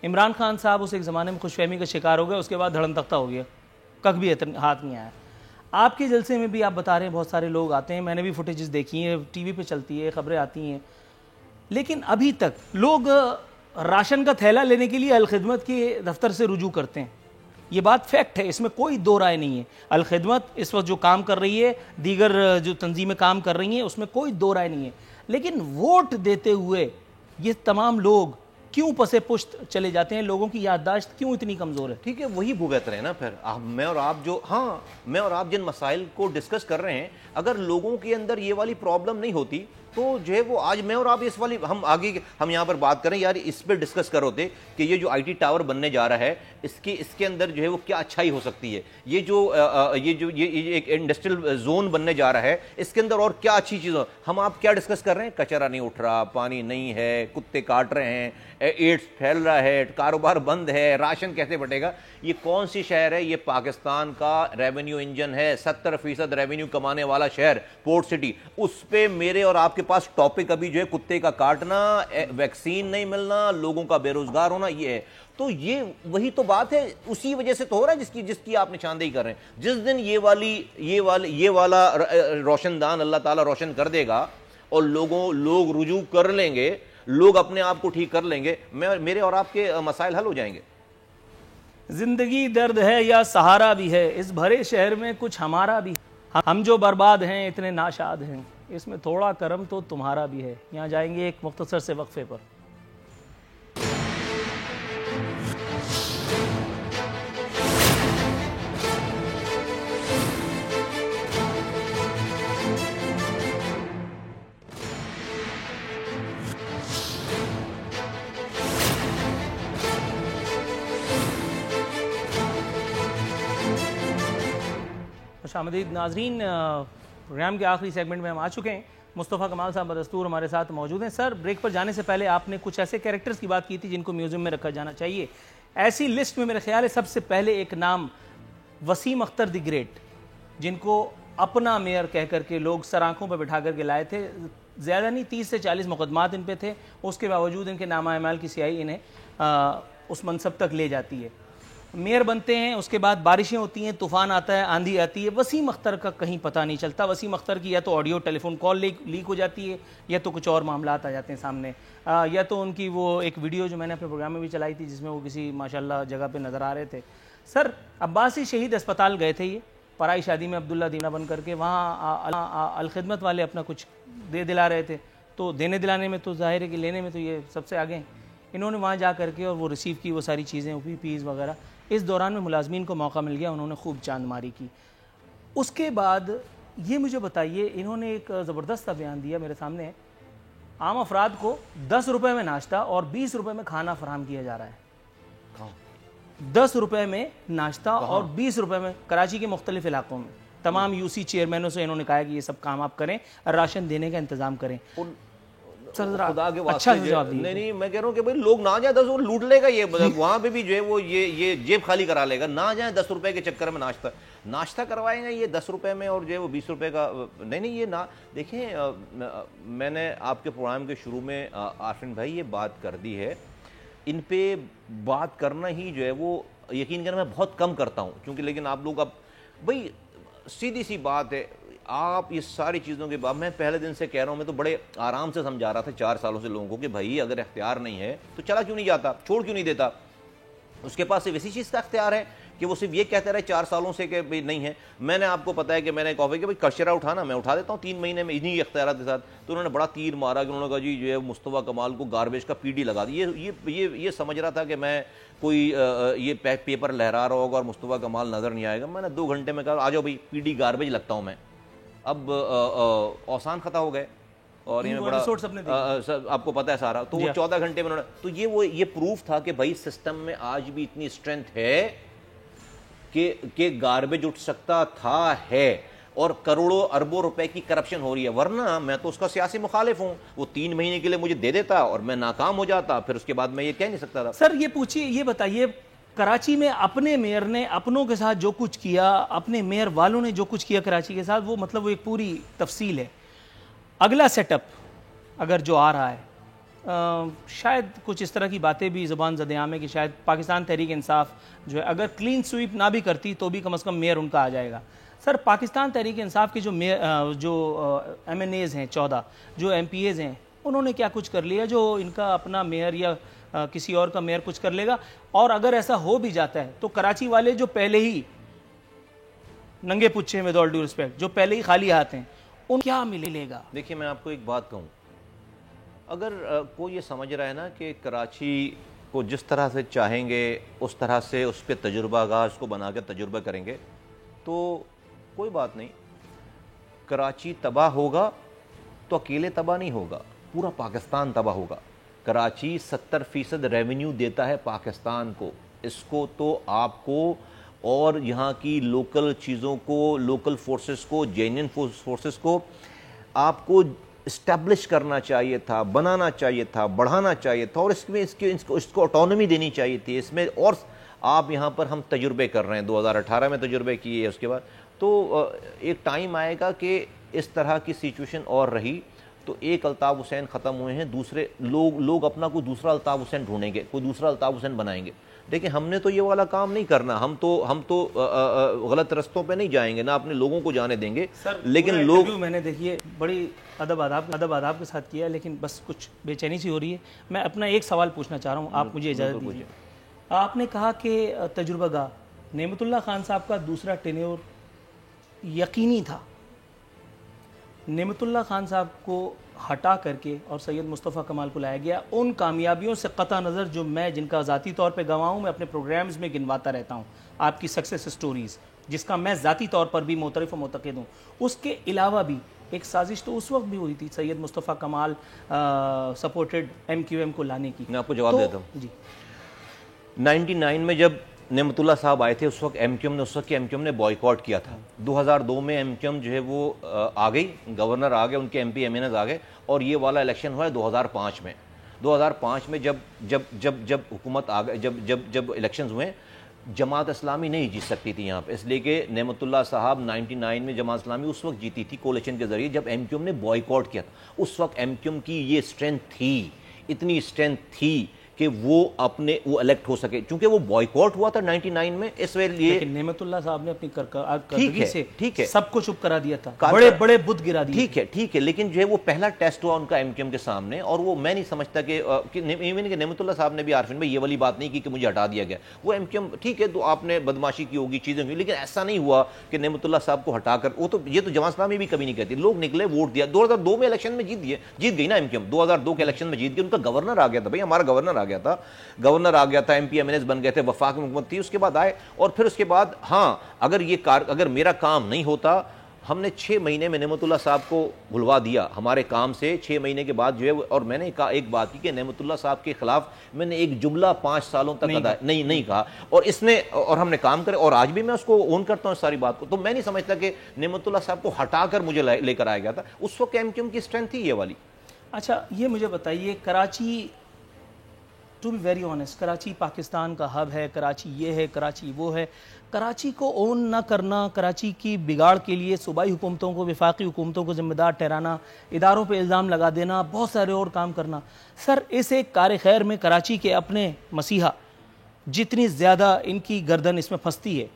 عمران خان صاحب اس ایک زمانے میں خوش فہمی کا شکار ہو گئے, اس کے بعد دھڑم تختہ ہو گیا, کک بھی ہاتھ نہیں آیا. آپ کے جلسے میں بھی آپ بتا رہے ہیں بہت سارے لوگ آتے ہیں, میں نے بھی فوٹیجز دیکھی ہیں, ٹی وی پہ چلتی ہے, خبریں آتی ہیں, لیکن ابھی تک لوگ راشن کا تھیلا لینے کے لیے الخدمت کے دفتر سے رجوع کرتے ہیں. یہ بات فیکٹ ہے, اس میں کوئی دو رائے نہیں ہے. الخدمت اس وقت جو کام کر رہی ہے, دیگر جو تنظیمیں کام کر رہی ہیں, اس میں کوئی دو رائے نہیں ہے. لیکن ووٹ دیتے ہوئے یہ تمام لوگ کیوں پسے پشت چلے جاتے ہیں؟ لوگوں کی یادداشت کیوں اتنی کمزور ہے؟ ٹھیک ہے, وہی بھگت رہے نا پھر. میں اور آپ جن مسائل کو ڈسکس کر رہے ہیں, اگر لوگوں کے اندر یہ والی پرابلم نہیں ہوتی تو جو ہے وہ آج میں اور آپ اس والی ہم یہاں پر بات کریں یار, اس پہ ڈسکس کرو ہوتے کہ یہ جو IT ٹاور بننے جا رہا ہے اس کے اندر جو ہے وہ کیا اچھائی ہو سکتی ہے, یہ ایک انڈسٹریل زون بننے جا رہا ہے, اس کے اندر اور کیا اچھی چیز ہو. ہم آپ کیا ڈسکس کر رہے ہیں؟ کچرا نہیں اٹھ رہا, پانی نہیں ہے, کتے کاٹ رہے ہیں, ایڈز پھیل رہا ہے, کاروبار بند ہے, راشن کیسے بٹے گا. یہ کون سی شہر ہے؟ یہ پاکستان کا ریونیو انجن ہے, 70% ریونیو کمانے والا شہر, پورٹ سٹی. اس پہ میرے اور آپ کے پاس ٹاپک ابھی جو ہے کتے کا کاٹنا, ویکسین نہیں ملنا, لوگوں کا بے روزگار ہونا, یہ ہے. تو یہ وہی تو بات ہے, اسی وجہ سے تو ہو رہا ہے جس کی آپ نشاندہی کر رہے ہیں. جس دن یہ والا روشن دان اللہ تعالیٰ روشن کر دے گا اور لوگ رجوع کر لیں گے, لوگ اپنے آپ کو ٹھیک کر لیں گے, میرے اور آپ کے مسائل حل ہو جائیں گے. زندگی درد ہے یا سہارا بھی ہے, اس بھرے شہر میں کچھ ہمارا بھی, ہم جو برباد ہیں اتنے ناشاد ہیں, اس میں تھوڑا کرم تو تمہارا بھی ہے. یہاں جائیں گے ایک مختصر سے وقفے پر. خوش آمدید ناظرین, پروگرام کے آخری سیگمنٹ میں ہم آ چکے ہیں. مصطفیٰ کمال صاحب بدستور ہمارے ساتھ موجود ہیں. سر, بریک پر جانے سے پہلے آپ نے کچھ ایسے کیریکٹرز کی بات کی تھی جن کو میوزیم میں رکھا جانا چاہیے. ایسی لسٹ میں میرے خیال ہے سب سے پہلے ایک نام وسیم اختر دی گریٹ, جن کو اپنا میئر کہہ کر کے لوگ سر آنکھوں پہ بٹھا کر کے لائے تھے. زیادہ نہیں 30 سے 40 مقدمات ان پہ تھے, اس کے باوجود ان کے نامہ اعمال کی سیاہی انہیں اس منصب تک لے جاتی ہے. میئر بنتے ہیں، اس کے بعد بارشیں ہوتی ہیں، طوفان آتا ہے، آندھی آتی ہے، وسیم اختر کا کہیں پتہ نہیں چلتا. وسیم اختر کی یا تو آڈیو ٹیلی فون کال لیک ہو جاتی ہے، یا تو کچھ اور معاملات آ جاتے ہیں سامنے، یا تو ان کی وہ ایک ویڈیو جو میں نے اپنے پروگرام میں بھی چلائی تھی جس میں وہ کسی ماشاءاللہ جگہ پہ نظر آ رہے تھے. سر عباسی شہید اسپتال گئے تھے یہ پرائی شادی میں عبداللہ دینا بن کر کے، وہاں الخدمت والے اپنا کچھ دے دلا رہے تھے، تو دینے دلانے میں تو ظاہر ہے کہ لینے میں تو یہ سب سے آگے ہیں. انہوں نے وہاں جا کر کے اور وہ ریسیو کی وہ ساری چیزیں، پی پیز وغیرہ. اس دوران میں ملازمین کو موقع مل گیا، انہوں نے خوب چاند ماری کی. اس کے بعد یہ مجھے بتائیے، انہوں نے ایک زبردست بیان دیا میرے سامنے، عام افراد کو 10 روپے میں ناشتہ اور 20 روپے میں کھانا فراہم کیا جا رہا ہے. 10 روپے میں ناشتہ اور 20 روپے میں کراچی کے مختلف علاقوں میں. تمام یو سی چیئرمینوں سے انہوں نے کہا کہ یہ سب کام آپ کریں، راشن دینے کا انتظام کریں. خدا کے اچھا واسطے جواب دیے. نہیں میں کہہ رہا ہوں کہ بھائی لوگ نہ جائیں 10 لوٹ لے گا یہ وہاں پہ بھی جو ہے وہ یہ جیب خالی کرا لے گا. نہ جائیں 10 روپے کے چکر میں ناشتہ کروائیں گے یہ 10 روپے میں، اور جو ہے وہ 20 روپے کا. نہیں یہ نہ دیکھیں، میں نے آپ کے پروگرام کے شروع میں عارفین بھائی یہ بات کر دی ہے، ان پہ بات کرنا ہی جو ہے وہ یقین کرنا میں بہت کم کرتا ہوں، کیونکہ لیکن آپ لوگ اب بھائی سیدھی سی بات ہے، آپ اس ساری چیزوں کے بعد میں پہلے دن سے کہہ رہا ہوں، میں تو بڑے آرام سے سمجھا رہا تھا 4 سالوں سے لوگوں کو کہ بھائی اگر اختیار نہیں ہے تو چلا کیوں نہیں جاتا، چھوڑ کیوں نہیں دیتا. اس کے پاس صرف اسی چیز کا اختیار ہے کہ وہ صرف یہ کہتے رہے 4 سالوں سے کہ بھائی نہیں ہے. میں نے آپ کو پتا ہے کہ میں نے کہا کہ بھائی کچرا اٹھانا میں اٹھا دیتا ہوں 3 مہینے میں انہی اختیارات کے ساتھ. تو انہوں نے بڑا تیر مارا کہ انہوں نے کہا جی جو ہے مصطفیٰ کمال کو گاربیج کا پی ڈی لگا دی. یہ سمجھ رہا تھا کہ میں کوئی یہ پیپر لہرا رہا ہوگا اور مصطفیٰ کمال نظر نہیں آئے گا. میں نے 2 گھنٹے میں کہا آ جاؤ بھائی پی ڈی گاربیج لگتا ہوں میں. اب اوسان خطا ہو گئے اور یہ بڑا آپ کو پتہ ہے سارا. تو وہ 14 گھنٹے میں تو یہ پروف تھا کہ بھائی سسٹم میں آج بھی اتنی اسٹرینتھ ہے کہ گاربیج اٹھ سکتا تھا ہے، اور کروڑوں اربوں روپے کی کرپشن ہو رہی ہے. ورنہ میں تو اس کا سیاسی مخالف ہوں. وہ 3 مہینے کے لیے مجھے دے دیتا اور میں ناکام ہو جاتا، پھر اس کے بعد میں یہ کہہ نہیں سکتا تھا. سر یہ پوچھیے، یہ بتائیے، کراچی میں اپنے میئر نے اپنوں کے ساتھ جو کچھ کیا، اپنے میئر والوں نے جو کچھ کیا کراچی کے ساتھ، وہ مطلب وہ ایک پوری تفصیل ہے. اگلا سیٹ اپ اگر جو آ رہا ہے، شاید کچھ اس طرح کی باتیں بھی زبان زد عام ہے کہ شاید پاکستان تحریک انصاف جو ہے اگر کلین سویپ نہ بھی کرتی تو بھی کم از کم میئر ان کا آ جائے گا. سر پاکستان تحریک انصاف کے جو ایم این ایز ہیں 14 جو ایم پی ایز ہیں، انہوں نے کیا کچھ کر لیا جو ان کا اپنا میئر یا کسی اور کا میئر کچھ کر لے گا؟ اور اگر ایسا ہو بھی جاتا ہے تو کراچی والے جو پہلے ہی ننگے پچھے ود آل ڈیو ریسپیکٹ جو پہلے ہی خالی ہاتھ ہیں، ان کیا ملے گا؟ دیکھیے میں آپ کو ایک بات کہوں، اگر کوئی یہ سمجھ رہا ہے نا کہ کراچی کو جس طرح سے چاہیں گے اس طرح سے اس پہ تجربہ گاہ اس کو بنا کے تجربہ کریں گے تو کوئی بات نہیں. کراچی تباہ ہوگا تو اکیلے تباہ نہیں ہوگا، پورا پاکستان تباہ ہوگا. کراچی 70% ریونیو دیتا ہے پاکستان کو. اس کو تو آپ کو اور یہاں کی لوکل چیزوں کو، لوکل فورسز کو، جینین فورسز کو آپ کو اسٹیبلش کرنا چاہیے تھا، بنانا چاہیے تھا، بڑھانا چاہیے تھا، اور اس کو آٹونومی دینی چاہیے تھی اس میں. اور آپ یہاں پر ہم تجربے کر رہے ہیں، 2018 میں تجربے کیے، اس کے بعد تو ایک ٹائم آئے گا کہ اس طرح کی سچویشن اور رہی تو ایک الطاف حسین ختم ہوئے ہیں، دوسرے لوگ اپنا کوئی دوسرا الطاف حسین ڈھونڈیں گے، کوئی دوسرا الطاف حسین بنائیں گے. دیکھیں ہم نے تو یہ والا کام نہیں کرنا، ہم تو غلط رستوں پہ نہیں جائیں گے، نہ اپنے لوگوں کو جانے دیں گے. لیکن لوگ میں نے دیکھیے بڑی ادب آداب کے ساتھ کیا ہے، لیکن بس کچھ بے چینی سی ہو رہی ہے. میں اپنا ایک سوال پوچھنا چاہ رہا ہوں، آپ مجھے اجازت دیجیے. آپ نے کہا کہ تجربہ گاہ نعمت اللہ خان صاحب کا دوسرا ٹینیور یقینی تھا. نعمت اللہ خان صاحب کو ہٹا کر کے اور سید مصطفیٰ کمال کو لایا گیا. ان کامیابیوں سے قطع نظر جو میں جن کا ذاتی طور پہ گواہ ہوں، میں اپنے پروگرامز میں گنواتا رہتا ہوں آپ کی سکسیس سٹوریز، جس کا میں ذاتی طور پر بھی معترف و معتقد ہوں. اس کے علاوہ بھی ایک سازش تو اس وقت بھی ہوئی تھی سید مصطفیٰ کمال سپورٹڈ ایم کیو ایم کو لانے کی. میں آپ کو جواب دیتا ہوں. جی 99 میں جب نعمت اللہ صاحب آئے تھے اس وقت ایم کیو ایم نے بوائیکاٹ کیا تھا. 2002 میں ایم کیو ایم جو ہے وہ آ گئی، گورنر آ گئے، ان کے M P M N As آ گئے، اور یہ والا الیکشن ہوا ہے 2005 میں. 2005 میں جب حکومت آ گئے، جب الیکشنز ہوئے، جماعت اسلامی نہیں جیت سکتی تھی یہاں پہ، اس لیے کہ نعمت اللہ صاحب 99 میں جماعت اسلامی اس وقت جیتی تھی کولیشن کے ذریعے جب ایم کیو ایم نے بوائیکاٹ کیا تھا. اس وقت ایم کیو ایم کی یہ اسٹرینتھ تھی، اتنی اسٹرینتھ تھی کہ وہ الیکٹ ہو سکے, چونکہ وہ بوائیکاٹ ہوا تھا 99 میں. اس وجہ لیے نعمت اللہ صاحب نے اپنی کارکردگی سے ٹھیک ہے سب کو چپ کرا دیا تھا, بڑے بڑے بت گرا دیے. ٹھیک ہے, لیکن جو ہے وہ پہلا ٹیسٹ ہوا ان کا MQM کے سامنے, اور وہ میں نہیں سمجھتا کہ نعمت اللہ صاحب نے بھی عارفین بھائی یہ والی بات نہیں کی کہ مجھے ہٹا دیا گیا. وہ MQM ٹھیک ہے, تو آپ نے بدماشی کی ہوگی, چیزیں ہوئی, لیکن ایسا نہیں ہوا کہ نعمت اللہ صاحب کو ہٹا کر, وہ تو یہ تو جماعت اسلامی بھی کبھی نہیں کہتی. لوگ نکلے, ووٹ دیا, 2002 میں الیکشن میں جیت گئی نا MQM, 2002 کے الیکشن میں جیت گئی. ان کا گورنر آ گیا تھا بھائی, ہمارا گورنر آ گیا تھا, MP MNS بن گئے تھے, وفاق میں حکومت تھی, اس کے بعد آئے. اور پھر اس کے بعد ہاں اگر میرا کام نہیں ہوتا, ہم نے 6 مہینے میں نعمت اللہ صاحب کو بھلوا دیا ہمارے کام سے. 6 مہینے کے بعد جو ہے, اور میں نے ایک بات کی کہ نعمت اللہ صاحب کے خلاف میں نے ایک جملہ 5 سالوں تک نہیں کہا, اور ہم نے کام کرے, اور آج بھی میں اس کو اون کرتا ہوں اس ساری بات کو. تو میں نہیں سمجھتا کہ نعمت اللہ صاحب کو ہٹا کر مجھے لے کر آیا گیا تھا. اس وقت MQM کی اسٹرینتھ تھی یہ والی. اچھا یہ مجھے بتائیے, Karachi to be very honest, Karachi Pakistan کا ہب ہے, کراچی یہ ہے, کراچی وہ ہے. کراچی کو اون نہ کرنا, کراچی کی بگاڑ کے لیے صوبائی حکومتوں کو, وفاقی حکومتوں کو ذمہ دار ٹھہرانا, اداروں پہ الزام لگا دینا, بہت سارے اور کام کرنا. سر اس ایک کار خیر میں کراچی کے اپنے مسیحا جتنی زیادہ ان کی گردن اس میں پھنستی ہے,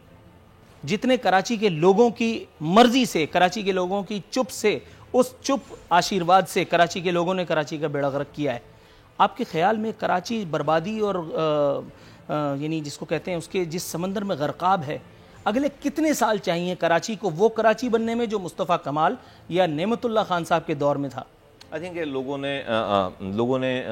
جتنے کراچی کے لوگوں کی مرضی سے, کراچی کے لوگوں کی چپ سے, اس چپ آشیرواد سے کراچی کے لوگوں نے کراچی کا بیڑا غرق کیا ہے. آپ کے خیال میں کراچی بربادی اور یعنی جس کو کہتے ہیں اس کے جس سمندر میں غرقاب ہے, اگلے کتنے سال چاہیے کراچی کو وہ کراچی بننے میں جو مصطفیٰ کمال یا نعمت اللہ خان صاحب کے دور میں تھا؟ آئی تھنک لوگوں نے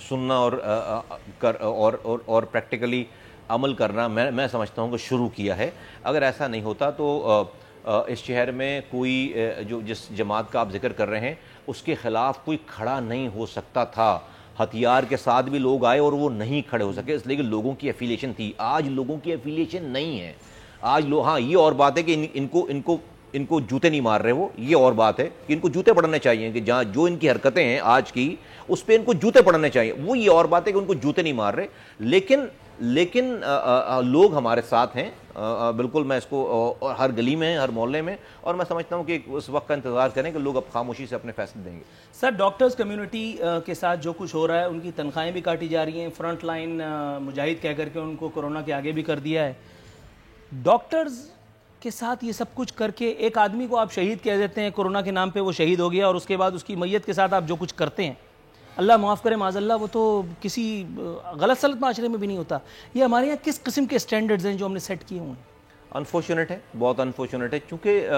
سننا اور پریکٹیکلی عمل کرنا میں سمجھتا ہوں کہ شروع کیا ہے. اگر ایسا نہیں ہوتا تو اس شہر میں کوئی جس جماعت کا آپ ذکر کر رہے ہیں اس کے خلاف کوئی کھڑا نہیں ہو سکتا تھا. ہتھیار کے ساتھ بھی لوگ آئے اور وہ نہیں کھڑے ہو سکے, اس لیے کہ لوگوں کی ایفیلیشن تھی. آج لوگوں کی ایفیلیشن نہیں ہے. آج لوگ, ہاں یہ اور بات ہے کہ ان کو جوتے نہیں مار رہے, وہ یہ اور بات ہے کہ ان کو جوتے پڑھنے چاہیے, کہ جہاں جو ان کی حرکتیں ہیں آج کی اس پہ ان کو جوتے پڑھنے چاہیے, وہ یہ اور بات ہے کہ ان کو جوتے نہیں مار رہے. لیکن لوگ ہمارے ساتھ ہیں بالکل. میں اس کو ہر گلی میں, ہر محلے میں, اور میں سمجھتا ہوں کہ اس وقت کا انتظار کریں کہ لوگ اب خاموشی سے اپنے فیصلے دیں گے. سر ڈاکٹرز کمیونٹی کے ساتھ جو کچھ ہو رہا ہے, ان کی تنخواہیں بھی کاٹی جا رہی ہیں, فرنٹ لائن مجاہد کہہ کر کے ان کو کورونا کے آگے بھی کر دیا ہے. ڈاکٹرز کے ساتھ یہ سب کچھ کر کے ایک آدمی کو آپ شہید کہہ دیتے ہیں, کورونا کے نام پہ وہ شہید ہو گیا, اور اس کے بعد اس کی میت کے ساتھ آپ جو کچھ کرتے ہیں, اللہ معاف کرے معاذ اللہ, وہ تو کسی غلط سلط معاشرے میں بھی نہیں ہوتا. یہ ہمارے یہاں کس قسم کے اسٹینڈرڈز ہیں جو ہم نے سیٹ کیے ہوئے ہیں؟ انفارچونیٹ ہے, بہت انفارچونیٹ ہے, چونکہ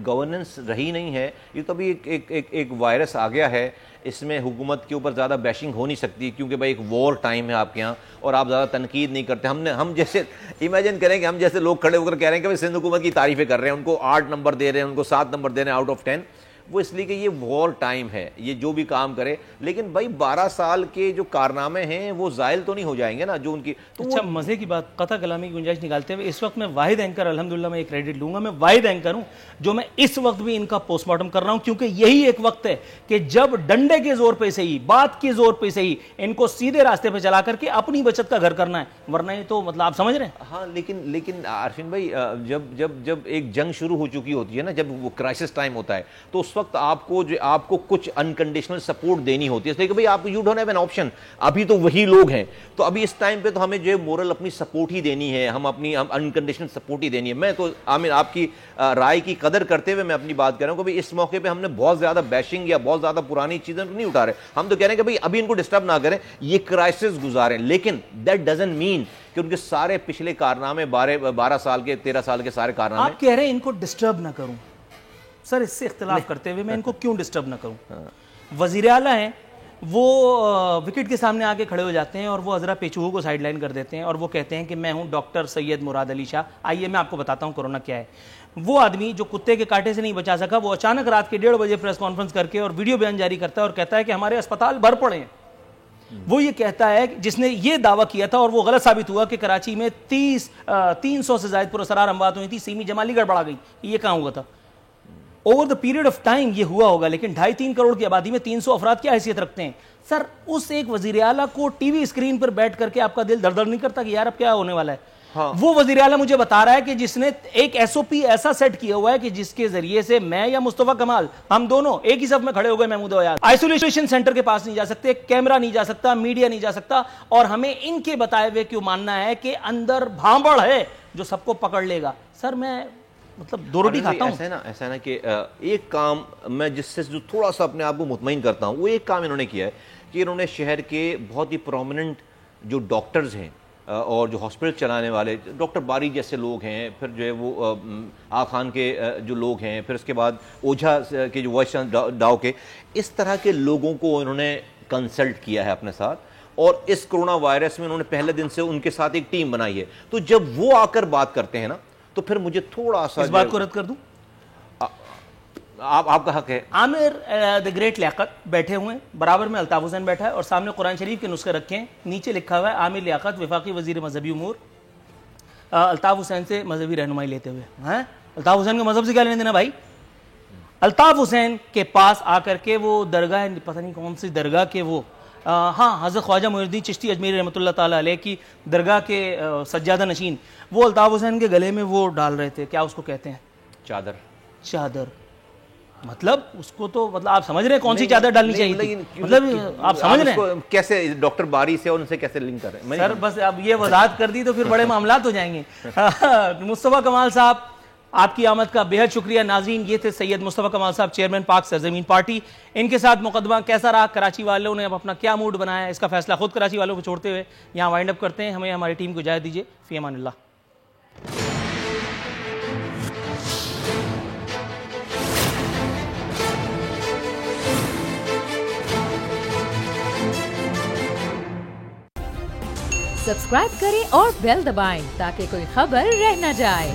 گورننس رہی نہیں ہے. یہ تو ابھی ایک وائرس آ گیا ہے, اس میں حکومت کے اوپر زیادہ بیشنگ ہو نہیں سکتی, کیونکہ بھائی ایک وار ٹائم ہے آپ کے یہاں, اور آپ زیادہ تنقید نہیں کرتے. ہم جیسے امیجن کریں کہ ہم جیسے لوگ کھڑے ہو کر کہہ رہے ہیں کہ سندھ حکومت کی تعریفیں کر رہے ہیں, ان کو 8 نمبر دے رہے ہیں, ان کو 7 نمبر دے رہے ہیں آؤٹ آف 10. وہ اس لیے کہ یہ وار ٹائم ہے, یہ جو بھی کام کرے. لیکن بھائی 12 سال کے جو کارنامے ہیں وہ زائل تو نہیں ہو جائیں گے نا, جو ان کی. اچھا مزے کی بات, قطع کلامی کی گنجائش نکالتے ہوئے, اس وقت میں واحد اینکر, الحمدللہ میں ایک کریڈٹ لوں گا, میں واحد اینکر ہوں جو میں اس وقت بھی ان کا پوسٹ مارٹم کر رہا ہوں, کیونکہ یہی ایک وقت ہے کہ جب ڈنڈے کے زور پہ صحیح, بات کے زور پہ صحیح, ان کو سیدھے راستے پہ چلا کر کے اپنی بچت کا گھر کرنا ہے, ورنہ یہ تو مطلب آپ سمجھ رہے ہیں. ہاں لیکن عارفین بھائی, جب ایک جنگ شروع ہو چکی ہوتی ہے نا, جب وہ کرائسس ٹائم ہوتا ہے, تو اس وقت آپ کو کچھ انکنڈیشنل سپورٹ دینی ہوتی ہے, اس لیے کہ بھئی آپ you don't have an option. ابھی تو وہی لوگ ہیں, تو ابھی اس ٹائم پہ تو ہمیں جو ہے مورل اپنی سپورٹ ہی دینی ہے, ہم انکنڈیشنل سپورٹ ہی دینی ہے. میں تو عامر آپ کی رائے کی قدر کرتے ہوئے میں اپنی بات کر رہا ہوں کہ بھئی اس موقع پہ ہم نے بہت زیادہ بیشنگ یا بہت زیادہ پرانی چیزیں نہیں اٹھا رہے. ہم تو کہہ رہے ہیں کہ بھئی ابھی ان کو ڈسٹرب نہ کریں, یہ کرائسس گزاریں, لیکن دیٹ ڈزنٹ مین کہ ان کے سارے پچھلے کارنامے 12 سال کے 13 سال کے سارے کارنامے. آپ کہہ رہے ہیں ان کو ڈسٹرب نہ کروں, سر اس سے اختلاف کرتے ہوئے میں ان کو کیوں ڈسٹرب نہ کروں؟ وزیر اعلیٰ ہیں, وہ وکٹ کے سامنے آ کے کھڑے ہو جاتے ہیں اور وہ حضرت پیچوہو کو سائیڈ لائن کر دیتے ہیں, اور وہ کہتے ہیں کہ میں ہوں ڈاکٹر سید مراد علی شاہ. آئیے میں آپ کو بتاتا ہوں کورونا کیا ہے. وہ آدمی جو کتے کے کاٹے سے نہیں بچا سکا, وہ اچانک رات کے 1:30 بجے پریس کانفرنس کر کے اور ویڈیو بیان جاری کرتا ہے اور کہتا ہے کہ ہمارے اسپتال بھر پڑے ہیں. وہ یہ کہتا ہے جس نے یہ دعویٰ کیا تھا, اور وہ غلط ثابت ہوا, کہ کراچی میں 300 سے زائد پراسرار اموات ہوئی تھی, سیمی جمالی گڑبڑا گئی. یہ کہاں ہوا تھا؟ Over the period of time یہ ہوا ہوگا, لیکن 2.5-3 کروڑ کی آبادی میں 300 افراد کیا حیثیت رکھتے ہیں؟ سر اس ایک وزیر اعلیٰ کو ٹی وی اسکرین پر بیٹھ کر کے آپ کا دل دردر نہیں کرتا کہ یار اب کیا ہونے والا ہے؟ وہ وزیر اعلیٰ مجھے بتا رہا ہے کہ جس نے ایک ایس او پی ایسا سیٹ کیا ہوا ہے کہ جس کے ذریعے سے میں یا مصطفیٰ کمال ہم دونوں ایک ہی صف میں کھڑے ہو گئے محمود ویاض آئسولیشن سینٹر کے پاس نہیں جا سکتے, کیمرہ نہیں جا سکتا, میڈیا نہیں جا سکتا, اور ہمیں ان کے بتائے ہوئے کیوں ماننا ہے کہ اندر بھانبڑ ہے جو سب کو پکڑ لے گا. سر میں مطلب دو روٹی کھاتا ہوں. ایسا ہے نا کہ ایک کام میں جس سے جو تھوڑا سا اپنے آپ کو مطمئن کرتا ہوں, وہ ایک کام انہوں نے کیا ہے کہ انہوں نے شہر کے بہت ہی پرومیننٹ جو ڈاکٹرز ہیں اور جو ہاسپٹل چلانے والے ڈاکٹر باری جیسے لوگ ہیں, پھر جو ہے وہ آغا خان کے جو لوگ ہیں, پھر اس کے بعد اوجھا کے جو وائس ڈاؤ کے, اس طرح کے لوگوں کو انہوں نے کنسلٹ کیا ہے اپنے ساتھ, اور اس کرونا وائرس میں انہوں نے پہلے دن سے ان کے ساتھ ایک ٹیم بنائی ہے. تو جب وہ آ کر بات کرتے ہیں نا تو پھر مجھے تھوڑا سا اس بات کو رد کر دوں. آپ کا حق ہے. عامر دی گریٹ لیاقت بیٹھے ہوئے ہیں, برابر میں الطاف حسین بیٹھا ہے, اور سامنے قرآن شریف کے نسخے رکھے ہیں, نیچے لکھا ہوا ہے عامر لیاقت وفاقی وزیر مذہبی امور, الطاف حسین سے مذہبی رہنمائی لیتے ہوئے. الطاف حسین کے مذہب سے کیا لینے دینا بھائی؟ الطاف حسین کے پاس آ کر کے وہ درگاہ پتہ نہیں کون سی درگاہ کے وہ حضرت خواجہ معین الدین چشتی اجمیری رحمۃ اللہ تعالیٰ علیہ کی درگاہ کے سجادہ نشین, وہ الطاف حسین کے گلے میں وہ ڈال رہے تھے, کیا اس کو کہتے ہیں؟ چادر. مطلب اس کو تو مطلب آپ سمجھ رہے ہیں کون سی چادر ڈالنی چاہیے تھی, مطلب آپ سمجھ رہے ہیں کیسے ڈاکٹر باری سے ان سے کیسے لنک کر رہے ہیں؟ سر بس اب یہ وضاحت کر دی تو پھر بڑے معاملات ہو جائیں گے. مصطفیٰ کمال صاحب آپ کی آمد کا بے حد شکریہ. ناظرین, یہ تھے سید مصطفیٰ کمال صاحب, چیئرمین پاک سرزمین پارٹی. ان کے ساتھ مقدمہ کیسا رہا, کراچی والوں نے اب اپنا کیا موڈ بنایا, اس کا فیصلہ خود کراچی والوں کو چھوڑتے ہوئے یہاں وائنڈ اپ کرتے ہیں. ہمیں ہماری ٹیم کو اجازت دیجیے. فی امان اللہ. سبسکرائب کریں اور بیل دبائیں تاکہ کوئی خبر رہ نہ جائے.